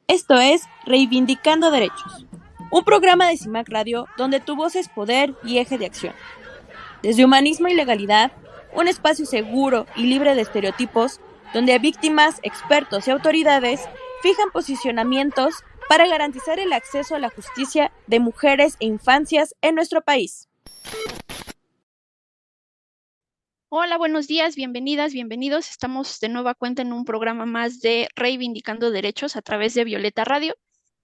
Esto es Reivindicando Derechos, un programa de CIMAC Radio donde tu voz es poder y eje de acción. Desde humanismo y legalidad, un espacio seguro y libre de estereotipos, donde víctimas, expertos y autoridades fijan posicionamientos para garantizar el acceso a la justicia de mujeres e infancias en nuestro país. Hola, buenos días, bienvenidas, bienvenidos. Estamos de nueva cuenta en un programa más de Reivindicando Derechos a través de Violeta Radio.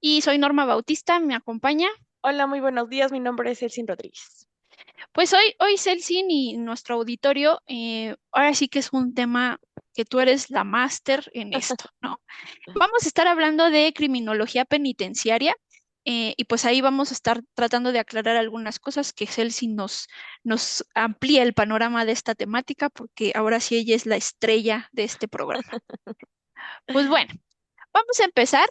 Y soy Norma Bautista, me acompaña. Hola, muy buenos días. Mi nombre es Elsin Rodríguez. Pues hoy Celsin y nuestro auditorio, ahora sí que es un tema que tú eres la máster en esto, ¿no? Vamos a estar hablando de criminología penitenciaria y pues ahí vamos a estar tratando de aclarar algunas cosas que Celsin nos amplía el panorama de esta temática porque ahora sí ella es la estrella de este programa. Pues bueno. Vamos a empezar.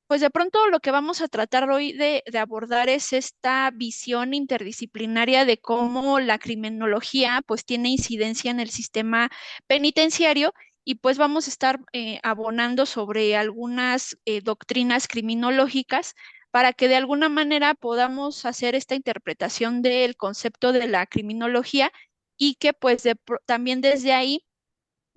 Pues de pronto lo que vamos a tratar hoy de abordar es esta visión interdisciplinaria de cómo la criminología pues tiene incidencia en el sistema penitenciario y pues vamos a estar abonando sobre algunas doctrinas criminológicas para que de alguna manera podamos hacer esta interpretación del concepto de la criminología y que pues también desde ahí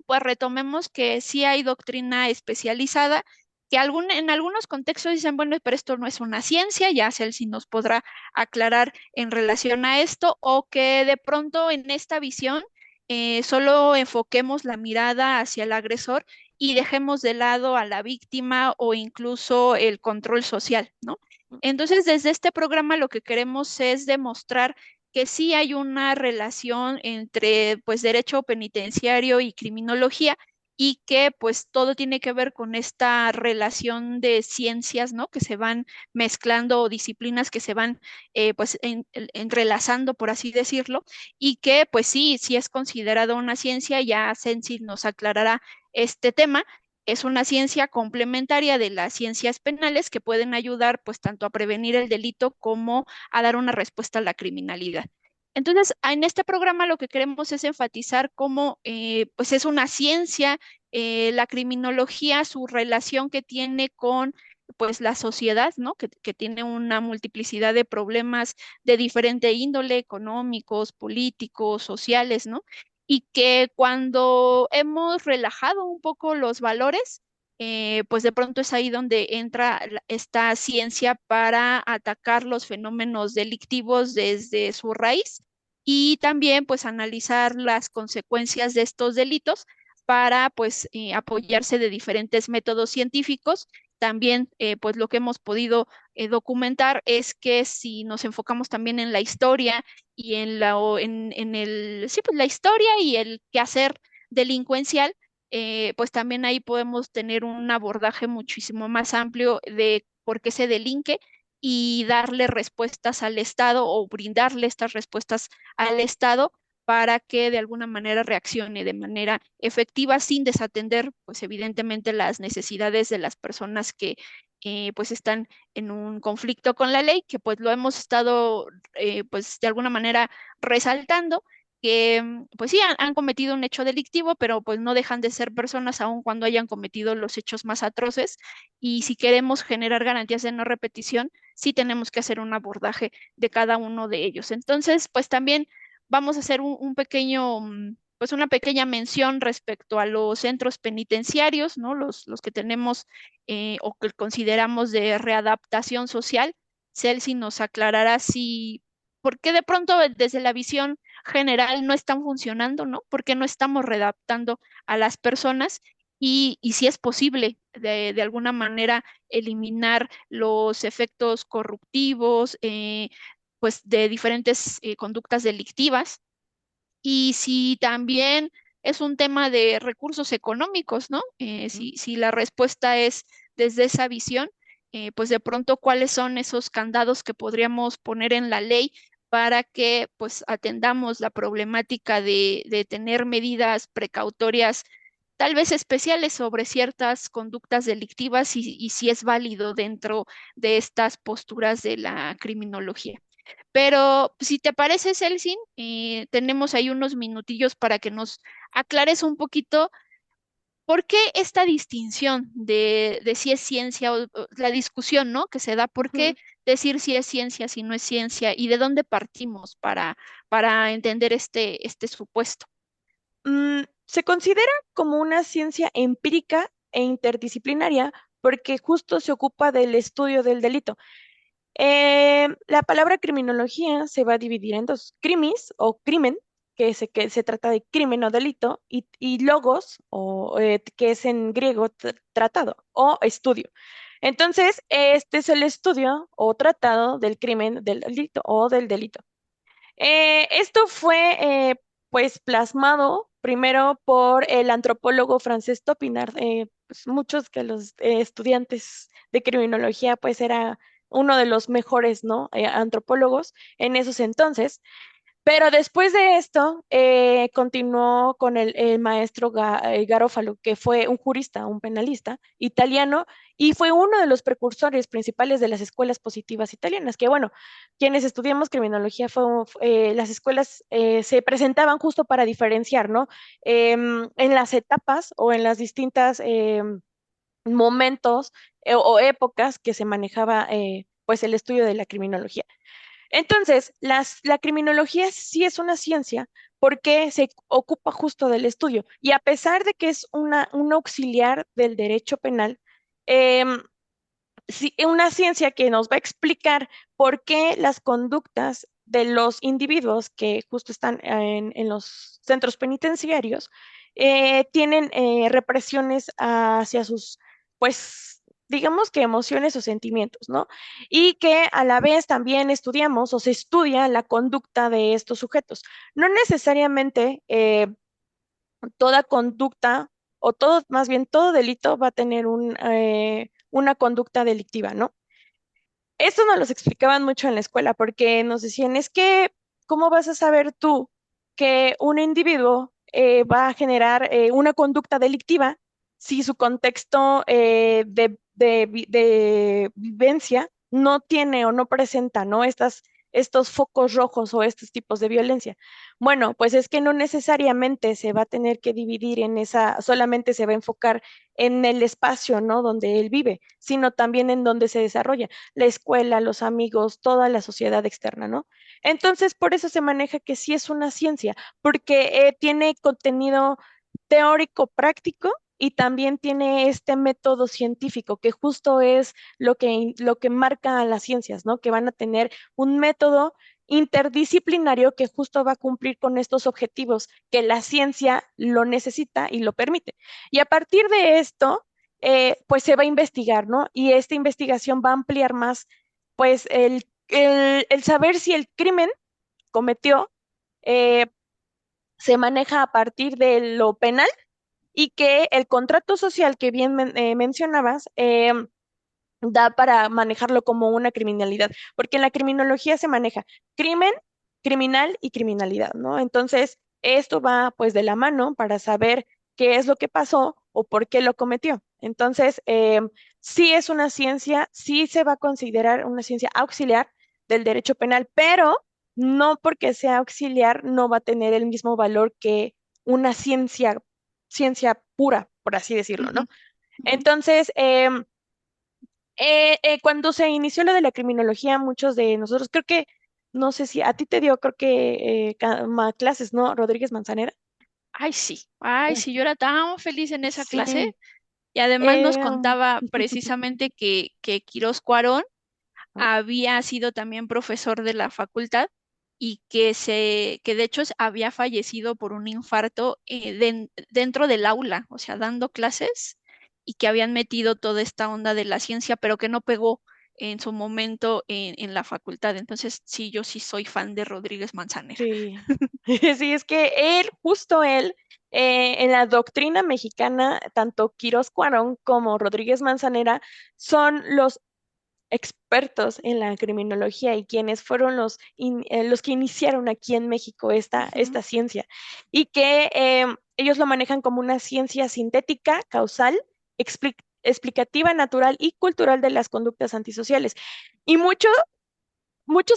pues retomemos que sí hay doctrina especializada, que en algunos contextos dicen, bueno, pero esto no es una ciencia, ya si nos podrá aclarar en relación a esto, o que de pronto en esta visión solo enfoquemos la mirada hacia el agresor y dejemos de lado a la víctima o incluso el control social, ¿no? Entonces, desde este programa lo que queremos es demostrar que sí hay una relación entre pues derecho penitenciario y criminología y que pues todo tiene que ver con esta relación de ciencias, ¿no? Que se van mezclando o disciplinas que se van entrelazando, por así decirlo, y que pues sí es considerado una ciencia, ya Sensi nos aclarará este tema. Es una ciencia complementaria de las ciencias penales que pueden ayudar pues tanto a prevenir el delito como a dar una respuesta a la criminalidad. Entonces, en este programa lo que queremos es enfatizar cómo pues es una ciencia, la criminología, su relación que tiene con pues la sociedad, ¿no? Que tiene una multiplicidad de problemas de diferente índole, económicos, políticos, sociales, ¿no? Y que cuando hemos relajado un poco los valores, pues de pronto es ahí donde entra esta ciencia para atacar los fenómenos delictivos desde su raíz y también pues analizar las consecuencias de estos delitos para pues apoyarse de diferentes métodos científicos. También pues lo que hemos podido documentar es que si nos enfocamos también en la historia y en el, sí, pues la historia y el quehacer delincuencial, pues también ahí podemos tener un abordaje muchísimo más amplio de por qué se delinque y darle respuestas al Estado o brindarle estas respuestas al Estado para que de alguna manera reaccione de manera efectiva sin desatender, pues evidentemente las necesidades de las personas que pues están en un conflicto con la ley, que pues lo hemos estado pues de alguna manera resaltando que pues sí han cometido un hecho delictivo, pero pues no dejan de ser personas aun cuando hayan cometido los hechos más atroces y si queremos generar garantías de no repetición, sí tenemos que hacer un abordaje de cada uno de ellos. Entonces, pues también vamos a hacer un pequeño, pues una pequeña mención respecto a los centros penitenciarios, ¿no? Los que tenemos o que consideramos de readaptación social. Celsi nos aclarará si, por qué de pronto desde la visión general no están funcionando, ¿no? ¿Por qué no estamos readaptando a las personas? Y si es posible de alguna manera eliminar los efectos corruptivos, pues de diferentes conductas delictivas y si también es un tema de recursos económicos, ¿no? Si la respuesta es desde esa visión, pues de pronto cuáles son esos candados que podríamos poner en la ley para que pues atendamos la problemática de tener medidas precautorias tal vez especiales sobre ciertas conductas delictivas y si es válido dentro de estas posturas de la criminología. Pero si te parece, Celsin, tenemos ahí unos minutillos para que nos aclares un poquito ¿por qué esta distinción de si es ciencia o la discusión, ¿no? Que se da, ¿por qué Ujú. decir si es ciencia, si no es ciencia y de dónde partimos para entender este supuesto? Se considera como una ciencia empírica e interdisciplinaria porque justo se ocupa del estudio del delito. La palabra criminología se va a dividir en dos: crimis o crimen, que se trata de crimen o delito, y logos, que es en griego tratado o estudio. Entonces, este es el estudio o tratado del crimen, del delito o del delito. Esto fue pues plasmado primero por el antropólogo francés Topinard. Pues, muchos que los estudiantes de criminología pues era uno de los mejores, ¿no? Antropólogos en esos entonces. Pero después de esto, continuó con el maestro Garofalo, que fue un jurista, un penalista italiano, y fue uno de los precursores principales de las escuelas positivas italianas, que bueno, quienes estudiamos criminología, las escuelas se presentaban justo para diferenciar, ¿no? En las etapas o en las distintas momentos o épocas que se manejaba pues el estudio de la criminología. Entonces, la criminología sí es una ciencia porque se ocupa justo del estudio y a pesar de que es un auxiliar del derecho penal, em, sí, una ciencia que nos va a explicar por qué las conductas de los individuos que justo están en los centros penitenciarios tienen represiones hacia sus, pues, digamos que emociones o sentimientos, ¿no? Y que a la vez también estudiamos o se estudia la conducta de estos sujetos. No necesariamente toda conducta o todo, más bien todo delito va a tener una conducta delictiva, ¿no? Esto nos los explicaban mucho en la escuela porque nos decían, es que, ¿cómo vas a saber tú que un individuo va a generar una conducta delictiva si su contexto de vivencia no tiene o no presenta, ¿no? Estos focos rojos o estos tipos de violencia? Bueno, pues es que no necesariamente se va a tener que dividir en esa, solamente se va a enfocar en el espacio, ¿no? Donde él vive, sino también en donde se desarrolla la escuela, los amigos, toda la sociedad externa, ¿no? Entonces, por eso se maneja que sí es una ciencia, porque tiene contenido teórico práctico y también tiene este método científico, que justo es lo que marca a las ciencias, ¿no? Que van a tener un método interdisciplinario que justo va a cumplir con estos objetivos que la ciencia lo necesita y lo permite. Y a partir de esto, pues se va a investigar, ¿no? Y esta investigación va a ampliar más, pues, el saber si el crimen cometió eh, se maneja a partir de lo penal y que el contrato social que bien mencionabas da para manejarlo como una criminalidad, porque en la criminología se maneja crimen, criminal y criminalidad, ¿no? Entonces, esto va pues de la mano para saber qué es lo que pasó o por qué lo cometió. Entonces, sí es una ciencia, sí se va a considerar una ciencia auxiliar del derecho penal, pero no porque sea auxiliar no va a tener el mismo valor que una ciencia pura, por así decirlo, Ujú, ¿no? ujú. Entonces, cuando se inició lo de la criminología, muchos de nosotros, creo que, no sé si a ti te dio, creo que clases, ¿no? Rodríguez Manzanera. Ay, Uy, sí, yo era tan feliz en esa clase sí. y además nos eh, contaba precisamente que Quirós Cuarón ah, había sido también profesor de la facultad y que de hecho había fallecido por un infarto dentro del aula, o sea, dando clases y que habían metido toda esta onda de la ciencia, pero que no pegó en su momento en la facultad. Entonces, sí, yo sí soy fan de Rodríguez Manzanera. sí. Sí, es que él, justo él, en la doctrina mexicana, tanto Quirós Cuarón como Rodríguez Manzanera son los expertos en la criminología y quienes fueron los que iniciaron aquí en México Ujú, esta ciencia y que ellos lo manejan como una ciencia sintética, causal, explicativa, natural y cultural de las conductas antisociales. Y muchos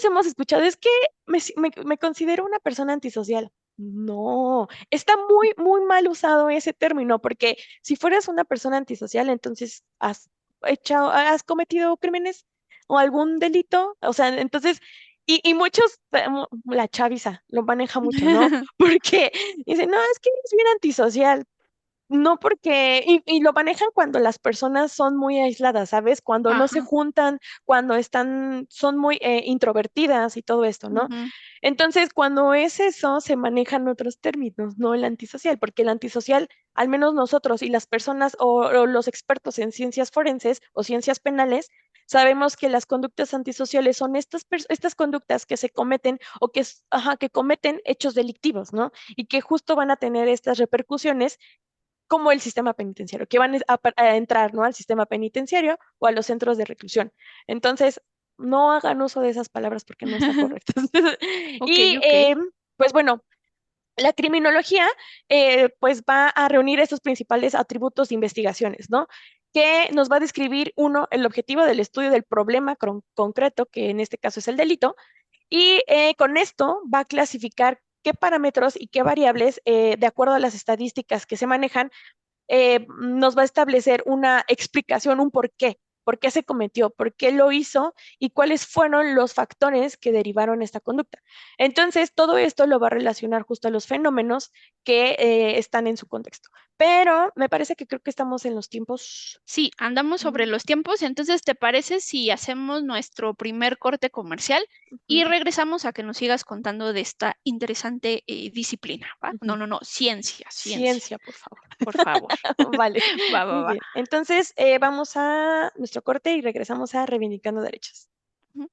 hemos escuchado, es que me considero una persona antisocial. No, está muy, muy mal usado ese término, porque si fueras una persona antisocial, entonces has cometido crímenes o algún delito, o sea, entonces, y muchos, la chaviza lo maneja mucho, ¿no? Porque dicen, no, es que es bien antisocial. No porque, y lo manejan cuando las personas son muy aisladas, ¿sabes? Cuando no se Ajá. juntan, cuando son muy introvertidas y todo esto, ¿no? Ujú. Entonces, cuando es eso, se manejan otros términos, no el antisocial, porque el antisocial, al menos nosotros y las personas o los expertos en ciencias forenses o ciencias penales, sabemos que las conductas antisociales son estas conductas que se cometen o que cometen hechos delictivos, ¿no? Y que justo van a tener estas repercusiones como el sistema penitenciario, que van a entrar, ¿no? Al sistema penitenciario o a los centros de reclusión. Entonces, no hagan uso de esas palabras porque no están correctas. Ok, Y ok. pues bueno, la criminología pues va a reunir estos principales atributos de investigaciones, ¿no? Que nos va a describir, uno, el objetivo del estudio del problema concreto, que en este caso es el delito, y con esto va a clasificar qué parámetros y qué variables, de acuerdo a las estadísticas que se manejan, nos va a establecer una explicación, un por qué se cometió, por qué lo hizo y cuáles fueron los factores que derivaron esta conducta. Entonces, todo esto lo va a relacionar justo a los fenómenos que están en su contexto. Pero me parece que creo que estamos en los tiempos. Sí, andamos sobre los tiempos, entonces, ¿te parece si hacemos nuestro primer corte comercial y Ujú, regresamos a que nos sigas contando de esta interesante disciplina, ¿va? ujú. No, no, no, ciencia, ciencia, Ciencia, por favor. por favor. Vale, Va, va, muy va. bien. Entonces, vamos a nuestro corte y regresamos a Reivindicando Derechos. Ujú.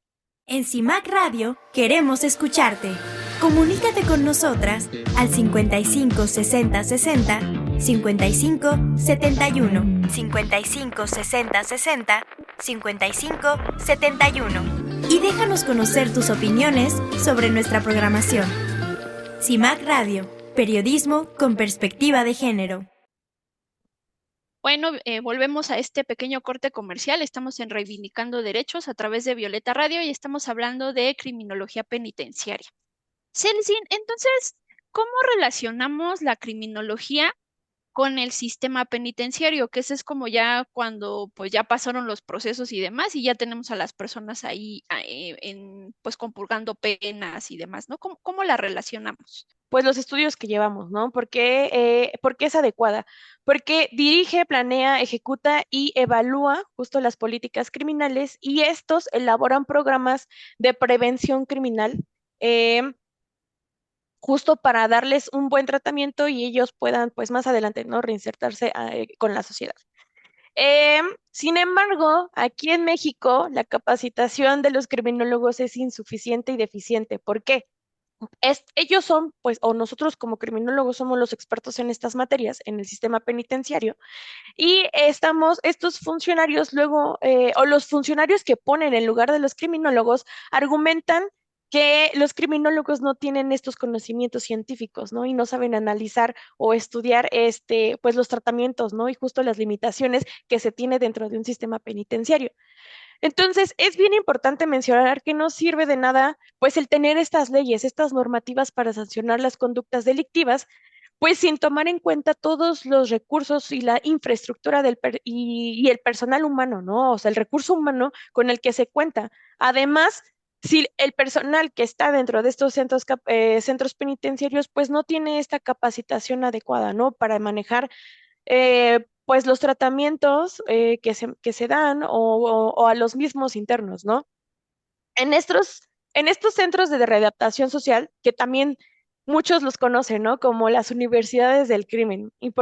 En CIMAC Radio queremos escucharte. Comunícate con nosotras al 55 60 60 55 71 55 60 60 55 71 y déjanos conocer tus opiniones sobre nuestra programación. CIMAC Radio, periodismo con perspectiva de género. Bueno, volvemos a este pequeño corte comercial. Estamos en Reivindicando Derechos a través de Violeta Radio y estamos hablando de criminología penitenciaria. Celsin, entonces, ¿cómo relacionamos la criminología con el sistema penitenciario? Que ese es como ya cuando pues ya pasaron los procesos y demás y ya tenemos a las personas ahí pues compurgando penas y demás, ¿no? ¿Cómo la relacionamos? Pues los estudios que llevamos, ¿no? ¿Por qué es adecuada? Porque dirige, planea, ejecuta y evalúa justo las políticas criminales y estos elaboran programas de prevención criminal, eh, justo para darles un buen tratamiento y ellos puedan, pues más adelante, ¿no? Reinsertarse con la sociedad. Sin embargo, aquí en México, la capacitación de los criminólogos es insuficiente y deficiente. ¿Por qué? Ellos son, pues, o nosotros como criminólogos somos los expertos en estas materias, en el sistema penitenciario, y estos funcionarios luego, o los funcionarios que ponen en lugar de los criminólogos, argumentan que los criminólogos no tienen estos conocimientos científicos, ¿no? Y no saben analizar o estudiar, pues, los tratamientos, ¿no? Y justo las limitaciones que se tiene dentro de un sistema penitenciario. Entonces, es bien importante mencionar que no sirve de nada, pues, el tener estas leyes, estas normativas para sancionar las conductas delictivas, pues sin tomar en cuenta todos los recursos y la infraestructura y el personal humano, ¿no? O sea, el recurso humano con el que se cuenta. Además, si el personal que está dentro de estos centros penitenciarios, pues no tiene esta capacitación adecuada, ¿no? Para manejar pues los tratamientos que se dan o a los mismos internos, ¿no? En estos centros de readaptación social, que también muchos los conocen, ¿no? Como las universidades del crimen. Ujú.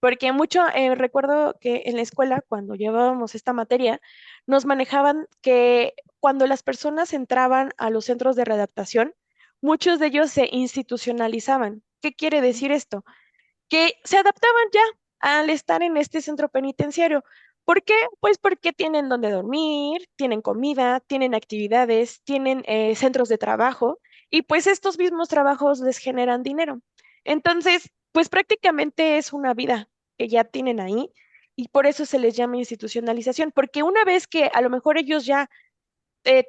Porque mucho, recuerdo que en la escuela, cuando llevábamos esta materia, nos manejaban que cuando las personas entraban a los centros de readaptación, muchos de ellos se institucionalizaban. ¿Qué quiere decir esto? Que se adaptaban ya al estar en este centro penitenciario. ¿Por qué? Pues porque tienen donde dormir, tienen comida, tienen actividades, tienen centros de trabajo y pues estos mismos trabajos les generan dinero. Entonces, pues prácticamente es una vida que ya tienen ahí y por eso se les llama institucionalización, porque una vez que a lo mejor ellos ya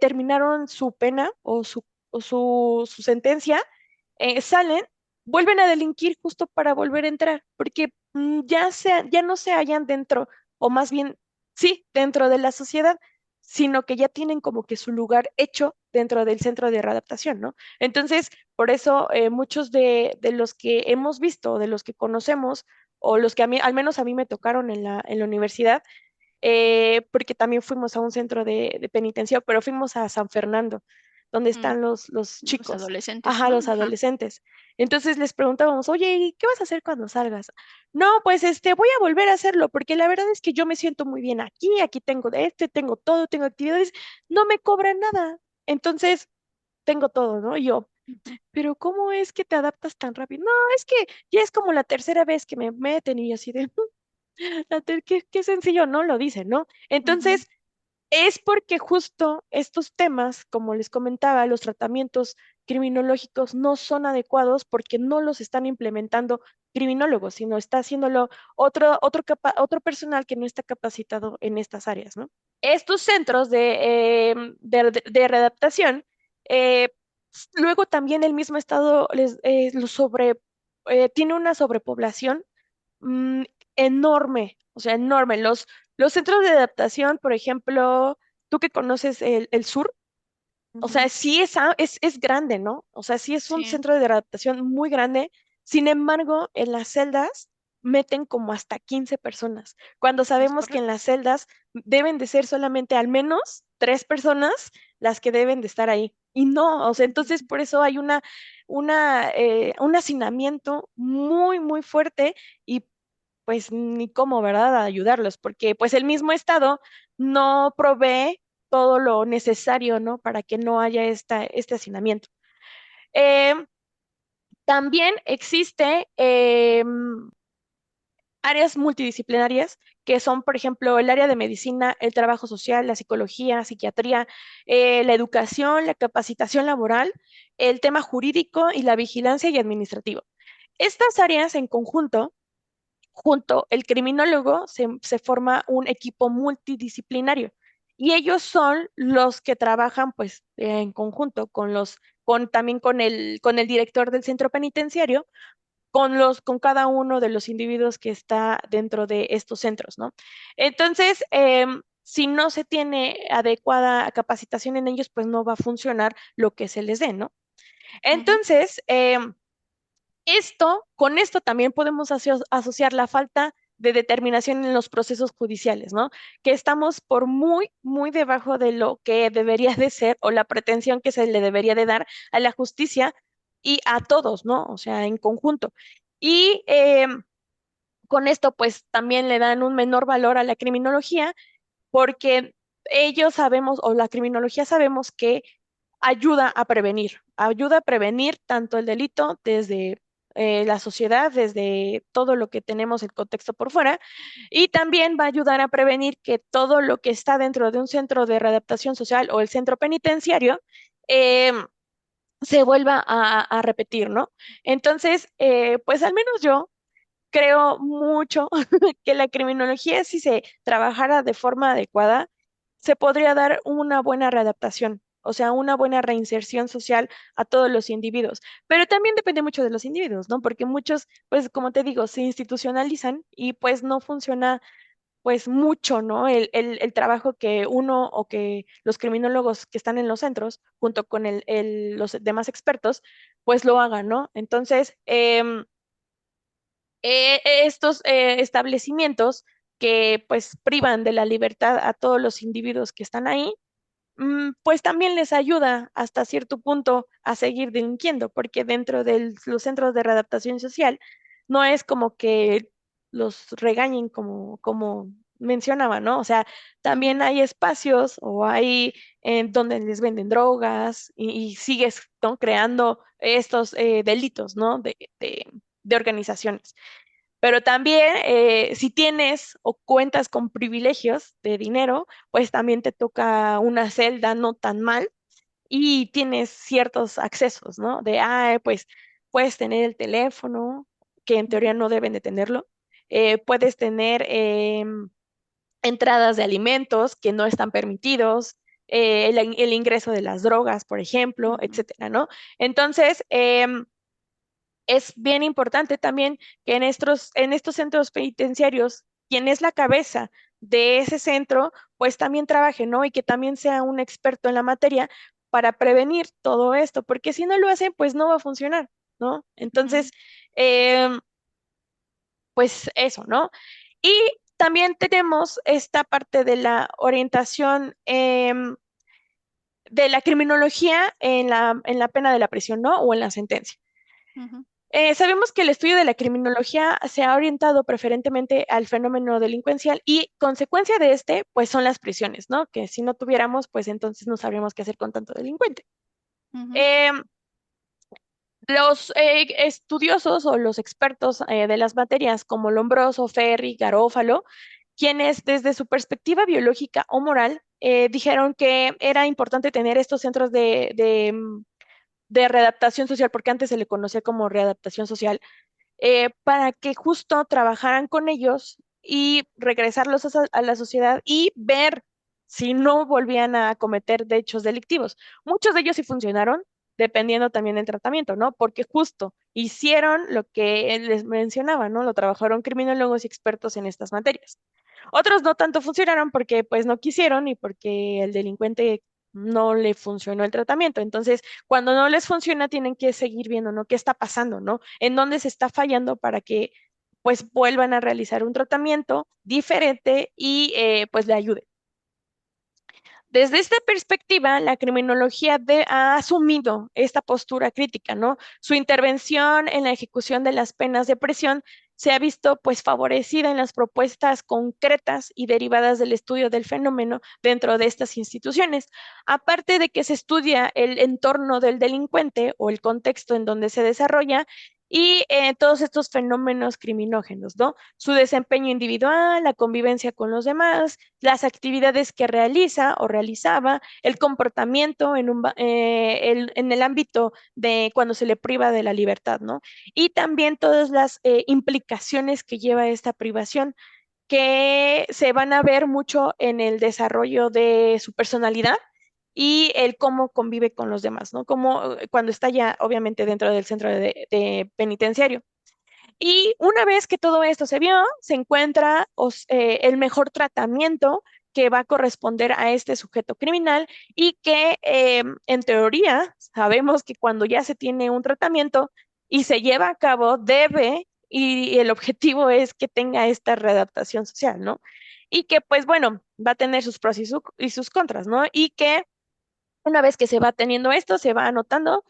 terminaron su pena o su sentencia, salen vuelven a delinquir justo para volver a entrar, porque ya no se hallan dentro, o más bien, sí, dentro de la sociedad, sino que ya tienen como que su lugar hecho dentro del centro de readaptación, ¿no? Entonces, por eso muchos de los que hemos visto, de los que conocemos, o los que a mí, al menos a mí me tocaron en la universidad, porque también fuimos a un centro de penitencia, pero fuimos a San Fernando, donde Mm, están los los chicos, adolescentes, ajá, ¿no? los Ajá. adolescentes. Entonces les preguntábamos, oye, ¿y qué vas a hacer cuando salgas? No, pues voy a volver a hacerlo, porque la verdad es que yo me siento muy bien aquí, aquí tengo de tengo todo, tengo actividades, no me cobran nada. Entonces, tengo todo, ¿no? Y yo, Ujú, pero ¿cómo es que te adaptas tan rápido? No, es que ya es como la tercera vez que me meten y yo así de, qué sencillo, ¿no? Lo dicen, ¿no? ujú, Entonces, es porque justo estos temas, como les comentaba, los tratamientos criminológicos no son adecuados porque no los están implementando criminólogos, sino está haciéndolo otro personal que no está capacitado en estas áreas, ¿no? Estos centros de readaptación, eh, luego también el mismo estado tiene una sobrepoblación mm, enorme, o sea, enorme. Los centros de adaptación, por ejemplo, tú que conoces el sur, o sea, ujú. sí es grande, ¿no? O sea, sí es un Sí, centro de adaptación muy grande. Sin embargo, en las celdas meten como hasta 15 personas, cuando es sabemos que en correcto. las celdas deben de ser solamente al menos 3 personas las que deben de estar ahí. Y no, o sea, entonces Ujú, por eso hay un hacinamiento muy, muy fuerte y pues ni cómo, ¿verdad?, a ayudarlos, porque pues el mismo Estado no provee todo lo necesario, ¿no? Para que no haya este hacinamiento. Em, También existe áreas multidisciplinarias que son, por ejemplo, el área de medicina, el trabajo social, la psicología, psiquiatría, la educación, la capacitación laboral, el tema jurídico y la vigilancia y administrativo. Estas áreas en conjunto el criminólogo se forma un equipo multidisciplinario y ellos son los que trabajan pues en conjunto también con el director del centro penitenciario, con cada uno de los individuos que está dentro de estos centros, ¿no? Entonces, si no se tiene adecuada capacitación en ellos, pues no va a funcionar lo que se les dé, ¿no? ujú, Entonces, con esto también podemos asociar la falta de determinación en los procesos judiciales, ¿no? Que estamos por muy, muy debajo de lo que debería de ser o la pretensión que se le debería de dar a la justicia y a todos, ¿no? O sea, en conjunto. Y con esto, pues también le dan un menor valor a la criminología porque ellos sabemos, o la criminología sabemos que ayuda a prevenir tanto el delito desde la sociedad, desde todo lo que tenemos el contexto por fuera, y también va a ayudar a prevenir que todo lo que está dentro de un centro de readaptación social o el centro penitenciario eh, se vuelva a repetir, ¿no? Entonces, pues al menos yo creo mucho que la criminología, si se trabajara de forma adecuada, se podría dar una buena readaptación, o sea, una buena reinserción social a todos los individuos. Pero también depende mucho de los individuos, ¿no? Porque muchos, pues como te digo, se institucionalizan y pues no funciona pues mucho, ¿no? El trabajo que uno o que los criminólogos que están en los centros, junto con los demás expertos, pues lo hagan, ¿no? Entonces, estos establecimientos que pues privan de la libertad a todos los individuos que están ahí, pues también les ayuda hasta cierto punto a seguir delinquiendo, porque dentro de los centros de readaptación social no es como que los regañen como mencionaba, ¿no? O sea, también ujú, hay espacios o hay en donde les venden drogas y sigues, ¿no?, creando estos delitos, ¿no? De organizaciones. Pero también, si tienes o cuentas con privilegios de dinero, pues también te toca una celda no tan mal y tienes ciertos accesos, ¿no? Pues puedes tener el teléfono, que en teoría ujú, no deben de tenerlo. Puedes tener entradas de alimentos que no están permitidos, el ingreso de las drogas, por ejemplo, ujú. etcétera, ¿no? Entonces, es bien importante también que en estos centros penitenciarios, quien es la cabeza de ese centro, pues también trabaje, ¿no? Y que también sea un experto en la materia para prevenir todo esto, porque si no lo hacen, pues no va a funcionar, ¿no? Entonces, pues eso, ¿no? Y también tenemos esta parte de la orientación de la criminología en la pena de la prisión, ¿no? O en la sentencia. Sabemos que el estudio de la criminología se ha orientado preferentemente al fenómeno delincuencial y consecuencia de este, pues son las prisiones, ¿no? Que si no tuviéramos, pues entonces no sabríamos qué hacer con tanto delincuente. Em, los estudiosos o los expertos de las materias como Lombroso, Ferri, Garófalo, quienes desde su perspectiva biológica o moral dijeron que era importante tener estos centros de readaptación social, porque antes se le conocía como readaptación social, para que justo trabajaran con ellos y regresarlos a la sociedad y ver si no volvían a cometer de hechos delictivos. Muchos de ellos sí funcionaron, dependiendo también del tratamiento, ¿no? Porque justo hicieron lo que él les mencionaba, ¿no? Lo trabajaron criminólogos y expertos en estas materias. Otros no tanto funcionaron porque pues no quisieron y porque el delincuente no le funcionó el tratamiento. Entonces, cuando no les funciona, tienen que seguir viendo, ¿no? ¿Qué está pasando, ¿no? ¿En dónde se está fallando para que pues vuelvan a realizar un tratamiento diferente y pues le ayude? Desde esta perspectiva, la criminología ha asumido esta postura crítica, ¿no? Su intervención en la ejecución de las penas de prisión se ha visto pues favorecida en las propuestas concretas y derivadas del estudio del fenómeno dentro de estas instituciones. Aparte de que se estudia el entorno del delincuente o el contexto en donde se desarrolla y todos estos fenómenos criminógenos, ¿no? Su desempeño individual, la convivencia con los demás, las actividades que realiza o realizaba, el comportamiento en el ámbito de cuando se le priva de la libertad, ¿no? Y también todas las implicaciones que lleva esta privación, que se van a ver mucho en el desarrollo de su personalidad y el cómo convive con los demás, ¿no? Como cuando está ya obviamente dentro del centro de penitenciario. Y una vez que todo esto se vio, se encuentra el mejor tratamiento que va a corresponder a este sujeto criminal y que en teoría sabemos que cuando ya se tiene un tratamiento y se lleva a cabo, y el objetivo es que tenga esta readaptación social, ¿no? Y que pues bueno, va a tener sus pros y sus contras, ¿no? Y que una vez que se va teniendo esto, se va anotando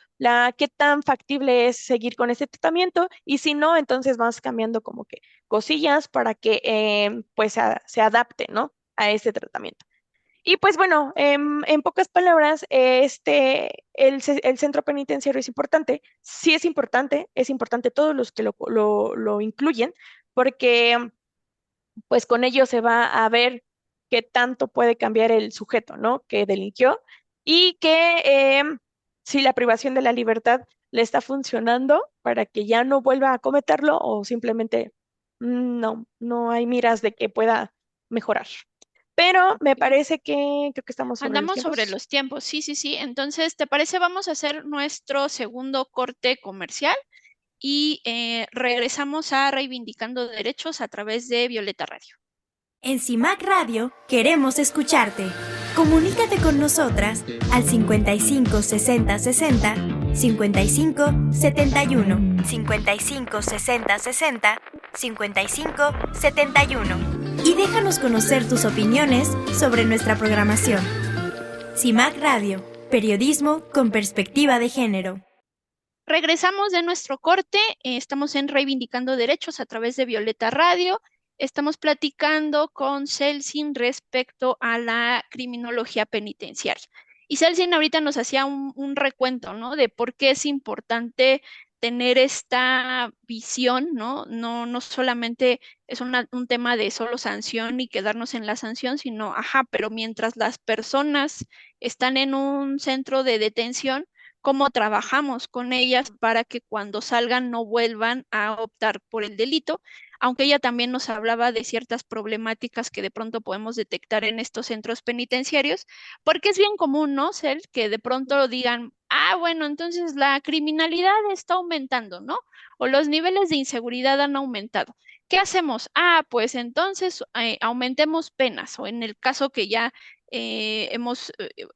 qué tan factible es seguir con este tratamiento y si no, entonces vas cambiando como que cosillas para que pues se adapte, ¿no? A este tratamiento. Y pues bueno, en pocas palabras, el centro penitenciario es importante, sí es importante todos los que lo incluyen, porque pues con ello se va a ver qué tanto puede cambiar el sujeto, ¿no? Que delinquió y que si la privación de la libertad le está funcionando para que ya no vuelva a cometerlo o simplemente no hay miras de que pueda mejorar. Pero me parece que creo que estamos sobre los Andamos sobre tiempos. los tiempos, sí, sí, sí. Entonces, ¿te parece? Vamos a hacer nuestro segundo corte comercial y regresamos a Reivindicando Derechos a través de Violeta Radio. En CIMAC Radio queremos escucharte. Comunícate con nosotras al 55 60 60 55 71 55 60 60 55 71 y déjanos conocer tus opiniones sobre nuestra programación. CIMAC Radio, periodismo con perspectiva de género. Regresamos de nuestro corte, estamos en Reivindicando Derechos a través de Violeta Radio. Estamos platicando con Celsin respecto a la criminología penitenciaria. Y Celsin ahorita nos hacía un recuento, ¿no? De por qué es importante tener esta visión, ¿no? No solamente es un tema de solo sanción y quedarnos en la sanción, sino, pero mientras las personas están en un centro de detención, cómo trabajamos con ellas para que cuando salgan no vuelvan a optar por el delito. aunque ella también nos hablaba de ciertas problemáticas que de pronto podemos detectar en estos centros penitenciarios, porque es bien común, ¿no, Cel? Que de pronto digan, ah, bueno, entonces la criminalidad está aumentando, ¿no? O los niveles de inseguridad han aumentado. ¿Qué hacemos? Ah, pues entonces aumentemos penas, o en el caso que ya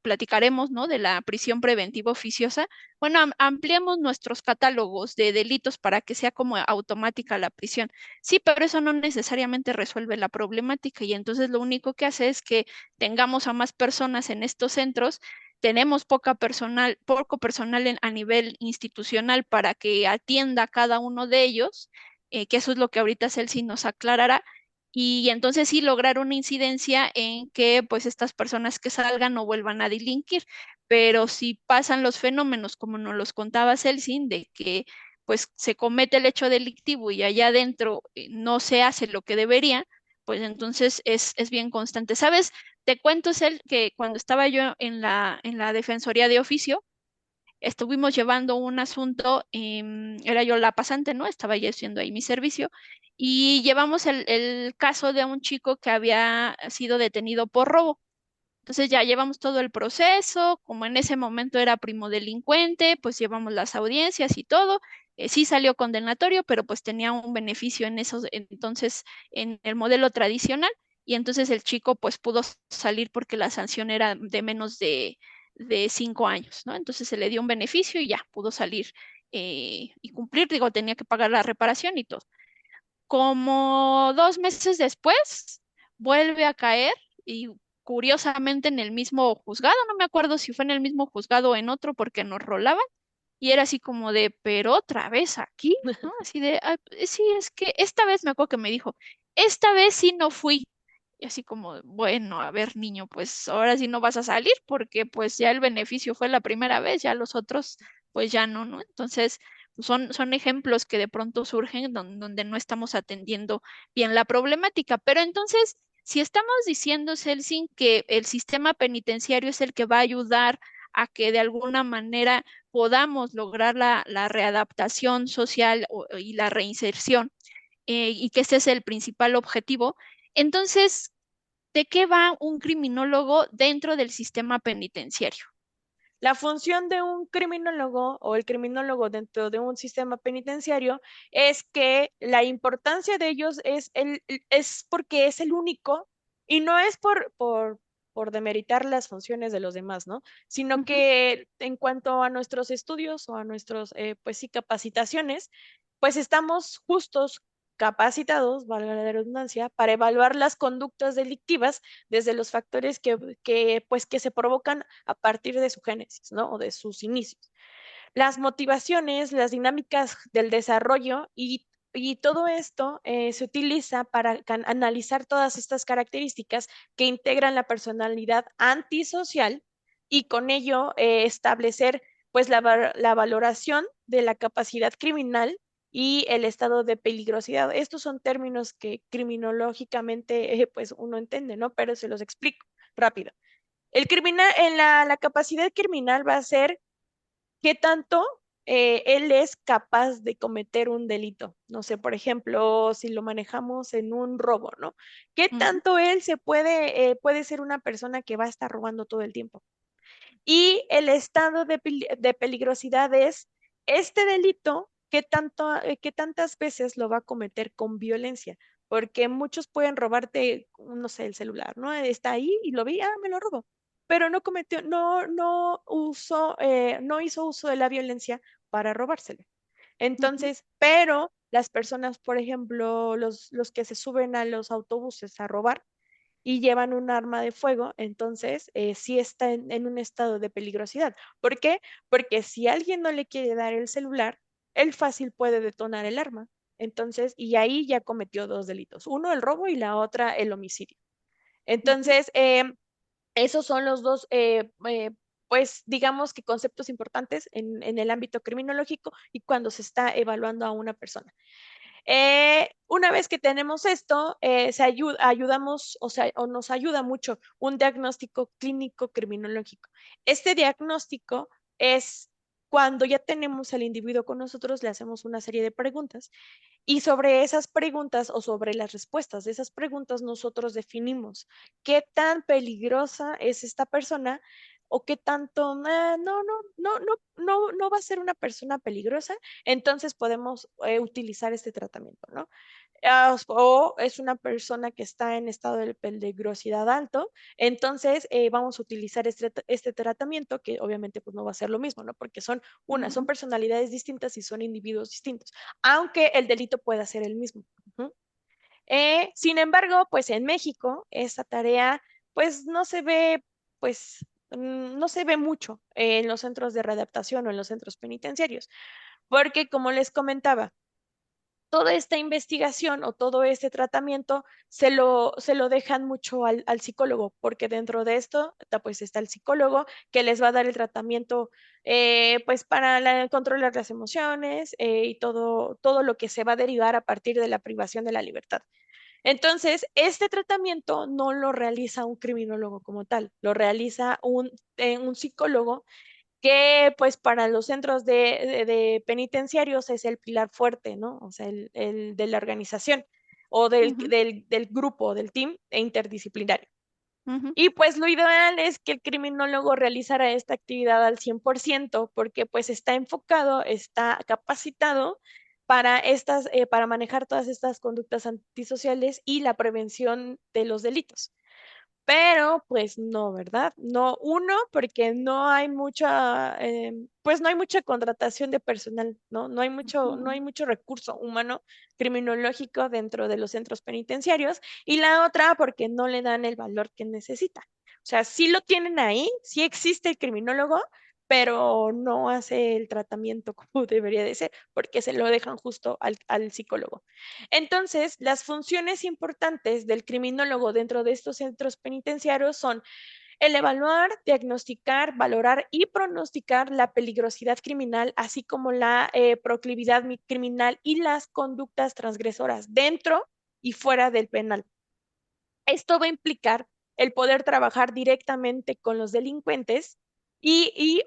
platicaremos, ¿no? De la prisión preventiva oficiosa, bueno, ampliemos nuestros catálogos de delitos para que sea como automática la prisión. Sí, pero eso no necesariamente resuelve la problemática y entonces lo único que hace es que tengamos a más personas en estos centros. Tenemos poco personal a nivel institucional para que atienda a cada uno de ellos, que eso es lo que ahorita Celsi nos aclarará, y entonces sí lograr una incidencia en que pues estas personas que salgan no vuelvan a delinquir. Pero si pasan los fenómenos como nos los contaba Celsin, de que pues se comete el hecho delictivo y allá adentro no se hace lo que debería, pues entonces es bien constante. ¿Sabes? Te cuento, Cel, que cuando estaba yo en la Defensoría de Oficio, estuvimos llevando un asunto, era yo la pasante, ¿no? Estaba ya haciendo ahí mi servicio, y llevamos el caso de un chico que había sido detenido por robo. Entonces ya llevamos todo el proceso, como en ese momento era primo delincuente, pues llevamos las audiencias y todo. Sí salió condenatorio, pero pues tenía un beneficio en esos, entonces en el modelo tradicional, y entonces el chico pues pudo salir porque la sanción era de menos de 5 años, ¿no? Entonces se le dio un beneficio y ya pudo salir y cumplir, digo, tenía que pagar la reparación y todo. Como 2 meses después, vuelve a caer y curiosamente en el mismo juzgado, no me acuerdo si fue en el mismo juzgado o en otro porque nos rolaban y era así como de, pero otra vez aquí, ¿no? Así de, "Ah, sí, es que esta vez me acuerdo que me dijo, esta vez sí no fui". Y así como, bueno, a ver, niño, pues ahora sí no vas a salir porque pues ya el beneficio fue la primera vez, ya los otros pues ya no, ¿no? Entonces, pues, son ejemplos que de pronto surgen donde no estamos atendiendo bien la problemática. Pero entonces, si estamos diciendo, Celsin, que el sistema penitenciario es el que va a ayudar a que de alguna manera podamos lograr la readaptación social y la reinserción, y que ese es el principal objetivo, entonces, ¿de qué va un criminólogo dentro del sistema penitenciario? La función de un criminólogo o el criminólogo dentro de un sistema penitenciario es que la importancia de ellos es porque es el único y no es por demeritar las funciones de los demás, ¿no? Sino Ujú. que en cuanto a nuestros estudios o a nuestros, pues sí, capacitaciones, pues estamos justos capacitados, valga la redundancia, para evaluar las conductas delictivas desde los factores pues, que se provocan a partir de su génesis, ¿no? O de sus inicios. Las motivaciones, las dinámicas del desarrollo y todo esto se utiliza para analizar todas estas características que integran la personalidad antisocial y con ello establecer pues la valoración de la capacidad criminal y el estado de peligrosidad. Estos son términos que criminológicamente pues uno entiende, ¿no? Pero se los explico rápido. El criminal, en la capacidad criminal va a ser qué tanto él es capaz de cometer un delito. No sé, por ejemplo, si lo manejamos en un robo, ¿no? ¿Qué Ujú. tanto él puede ser una persona que va a estar robando todo el tiempo? Y el estado de peligrosidad es este delito, qué tantas veces lo va a cometer con violencia, porque muchos pueden robarte, no sé, el celular, ¿no? Está ahí y lo vi, me lo robo, pero no cometió, no hizo uso de la violencia para robárselo. Ujú. Entonces, pero las personas, por ejemplo, los que se suben a los autobuses a robar, y llevan un arma de fuego, entonces sí está en un estado de peligrosidad. ¿Por qué? Porque si alguien no le quiere dar el celular, él fácil puede detonar el arma. Entonces, y ahí ya cometió dos delitos. Uno, el robo y la otra, el homicidio. Ujú. Entonces, esos son los dos, pues digamos que conceptos importantes en el ámbito criminológico y cuando se está evaluando a una persona. Una vez que tenemos esto, ayudamos, o sea, o nos ayuda mucho un diagnóstico clínico criminológico. Este diagnóstico es cuando ya tenemos al individuo con nosotros, le hacemos una serie de preguntas y sobre esas preguntas o sobre las respuestas de esas preguntas nosotros definimos qué tan peligrosa es esta persona o qué tanto, no va a ser una persona peligrosa, entonces podemos utilizar este tratamiento, ¿no? O es una persona que está en estado de peligrosidad alto, entonces vamos a utilizar este tratamiento que obviamente pues no va a ser lo mismo, ¿no? Porque son personalidades distintas y son individuos distintos, aunque el delito pueda ser el mismo. Sin embargo, pues en México esta tarea pues no se ve, pues no se ve mucho en los centros de readaptación o en los centros penitenciarios, porque como les comentaba, toda esta investigación o todo este tratamiento se lo dejan mucho al psicólogo, porque dentro de esto pues está el psicólogo que les va a dar el tratamiento pues para controlar las emociones y todo lo que se va a derivar a partir de la privación de la libertad. Entonces, este tratamiento no lo realiza un criminólogo como tal, lo realiza un psicólogo que pues para los centros de penitenciarios es el pilar fuerte, ¿no? O sea, el de la organización o del grupo, del team interdisciplinario. Y pues lo ideal es que el criminólogo realizara esta actividad al 100% porque pues está enfocado, está capacitado para manejar todas estas conductas antisociales y la prevención de los delitos. Pero pues no, ¿verdad? No, uno, porque no hay pues no hay mucha contratación de personal, ¿no? No hay mucho recurso humano criminológico dentro de los centros penitenciarios. Y la otra, porque no le dan el valor que necesita. O sea, sí lo tienen ahí, sí existe el criminólogo, pero no hace el tratamiento como debería de ser, porque se lo dejan justo al psicólogo. Entonces, las funciones importantes del criminólogo dentro de estos centros penitenciarios son el evaluar, diagnosticar, valorar y pronosticar la peligrosidad criminal, así como la proclividad criminal y las conductas transgresoras dentro y fuera del penal. Esto va a implicar el poder trabajar directamente con los delincuentes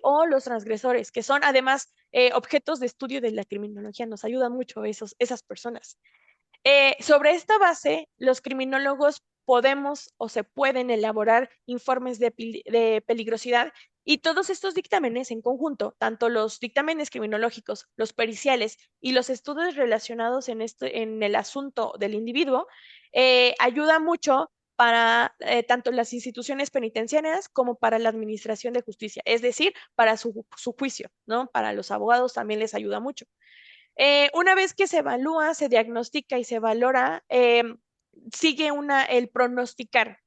o los transgresores, que son además objetos de estudio de la criminología. Nos ayudan mucho esas personas. Sobre esta base, los criminólogos podemos o se pueden elaborar informes de peligrosidad y todos estos dictámenes en conjunto, tanto los dictámenes criminológicos, los periciales y los estudios relacionados en el asunto del individuo, ayuda mucho para tanto las instituciones penitenciarias como para la administración de justicia, es decir, para su juicio, ¿no? Para los abogados también les ayuda mucho. Una vez que se evalúa, se diagnostica y se valora, sigue el pronosticar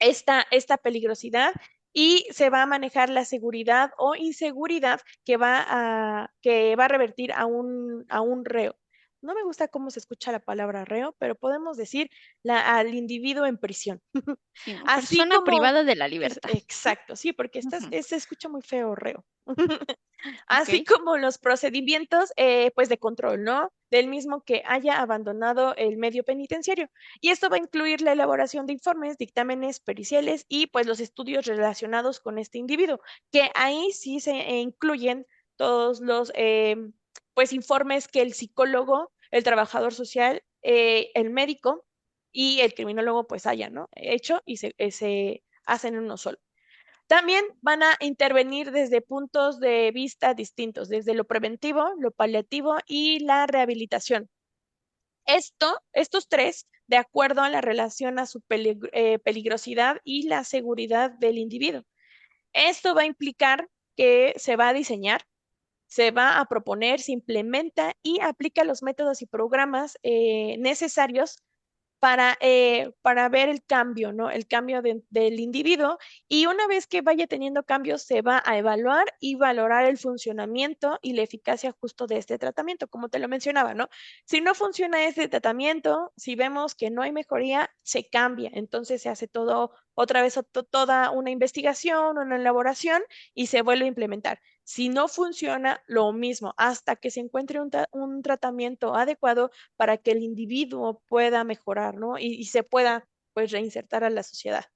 esta peligrosidad y se va a manejar la seguridad o inseguridad que va a revertir a un reo. No me gusta cómo se escucha la palabra reo, pero podemos decir al individuo en prisión. Sí, Así persona como, privada de la libertad. Exacto, sí, porque se escucha muy feo, reo. Así Ok. como los procedimientos pues de control, ¿no? Del mismo que haya abandonado el medio penitenciario. Y esto va a incluir la elaboración de informes, dictámenes periciales y pues los estudios relacionados con este individuo, que ahí sí se incluyen todos los pues informes que el psicólogo, el trabajador social, el médico y el criminólogo pues hayan, ¿no? Hecho y se hacen en uno solo. También van a intervenir desde puntos de vista distintos, desde lo preventivo, lo paliativo y la rehabilitación. Estos tres, de acuerdo a la relación a su peligrosidad y la seguridad del individuo. Esto va a implicar que se va a diseñar, se va a proponer, se implementa y aplica los métodos y programas necesarios para ver el cambio, ¿no? El cambio del individuo. Y una vez que vaya teniendo cambios, se va a evaluar y valorar el funcionamiento y la eficacia justo de este tratamiento, como te lo mencionaba, ¿no? Si no funciona este tratamiento, si vemos que no hay mejoría, se cambia. Entonces se hace otra vez toda una investigación, una elaboración y se vuelve a implementar. Si no funciona, lo mismo, hasta que se encuentre un tratamiento adecuado para que el individuo pueda mejorar, ¿no? Y se pueda, pues, reinsertar a la sociedad.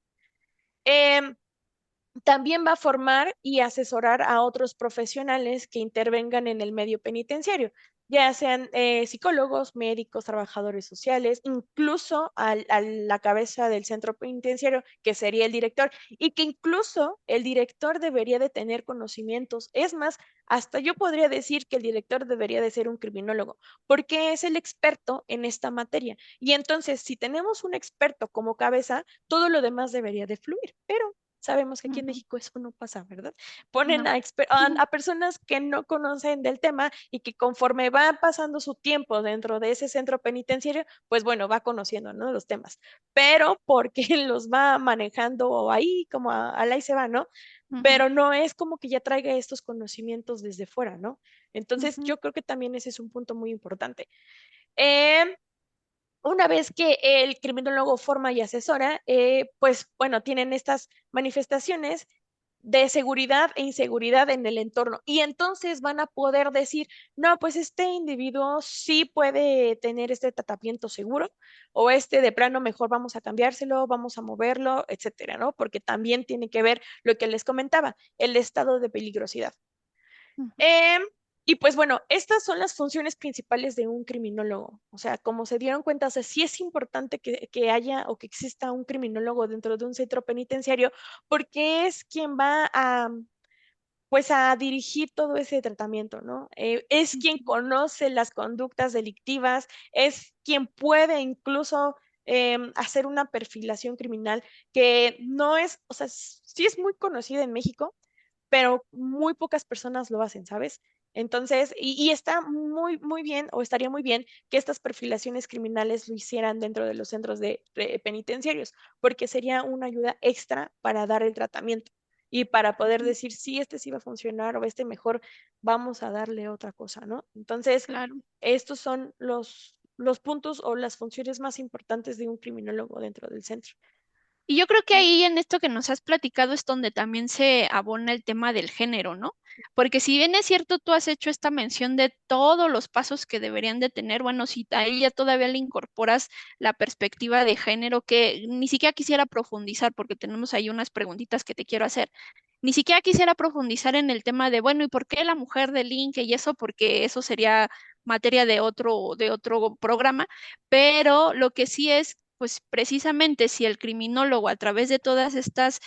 también va a formar y asesorar a otros profesionales que intervengan en el medio penitenciario, ya sean psicólogos, médicos, trabajadores sociales, incluso a la cabeza del centro penitenciario, que sería el director, y que incluso el director debería de tener conocimientos. Es más, hasta yo podría decir que el director debería de ser un criminólogo, porque es el experto en esta materia. Y entonces, si tenemos un experto como cabeza, todo lo demás debería de fluir, pero sabemos que aquí en México eso no pasa, ¿verdad? Ponen No. a personas que no conocen del tema y que conforme va pasando su tiempo dentro de ese centro penitenciario, pues bueno, va conociendo, ¿no? Los temas, pero porque los va manejando ahí como al ahí se va, ¿no? Pero no es como que ya traiga estos conocimientos desde fuera, ¿no? Entonces, yo creo que también ese es un punto muy importante. Eh, una vez que el criminólogo forma y asesora, pues bueno, tienen estas manifestaciones de seguridad e inseguridad en el entorno. Y entonces van a poder decir, no, pues este individuo sí puede tener este tratamiento seguro o este de plano mejor vamos a cambiárselo, vamos a moverlo, etcétera, ¿no? Porque también tiene que ver lo que les comentaba, el estado de peligrosidad. Eh, y pues bueno, estas son las funciones principales de un criminólogo. O sea, como se dieron cuenta, o sea, sí es importante que haya o que exista un criminólogo dentro de un centro penitenciario porque es quien va a, pues a dirigir todo ese tratamiento, ¿no? Es quien conoce las conductas delictivas, es quien puede incluso hacer una perfilación criminal que no es, o sea, sí es muy conocida en México, pero muy pocas personas lo hacen, ¿sabes? Entonces, y está muy bien, o estaría muy bien que estas perfilaciones criminales lo hicieran dentro de los centros de penitenciarios, porque sería una ayuda extra para dar el tratamiento y para poder decir si este sí va a funcionar o este mejor vamos a darle otra cosa, ¿no? Entonces, Claro. estos son los puntos o las funciones más importantes de un criminólogo dentro del centro. Y yo creo que ahí en esto que nos has platicado es donde también se abona el tema del género, ¿no? Porque si bien es cierto, tú has hecho esta mención de todos los pasos que deberían de tener, bueno, si ahí ya todavía le incorporas la perspectiva de género, que ni siquiera quisiera profundizar, porque tenemos ahí unas preguntitas que te quiero hacer. Ni siquiera quisiera profundizar en el tema de, bueno, ¿y por qué la mujer delinque y eso? Porque eso sería materia de otro programa, pero lo que sí es pues precisamente si el criminólogo a través de todas estas,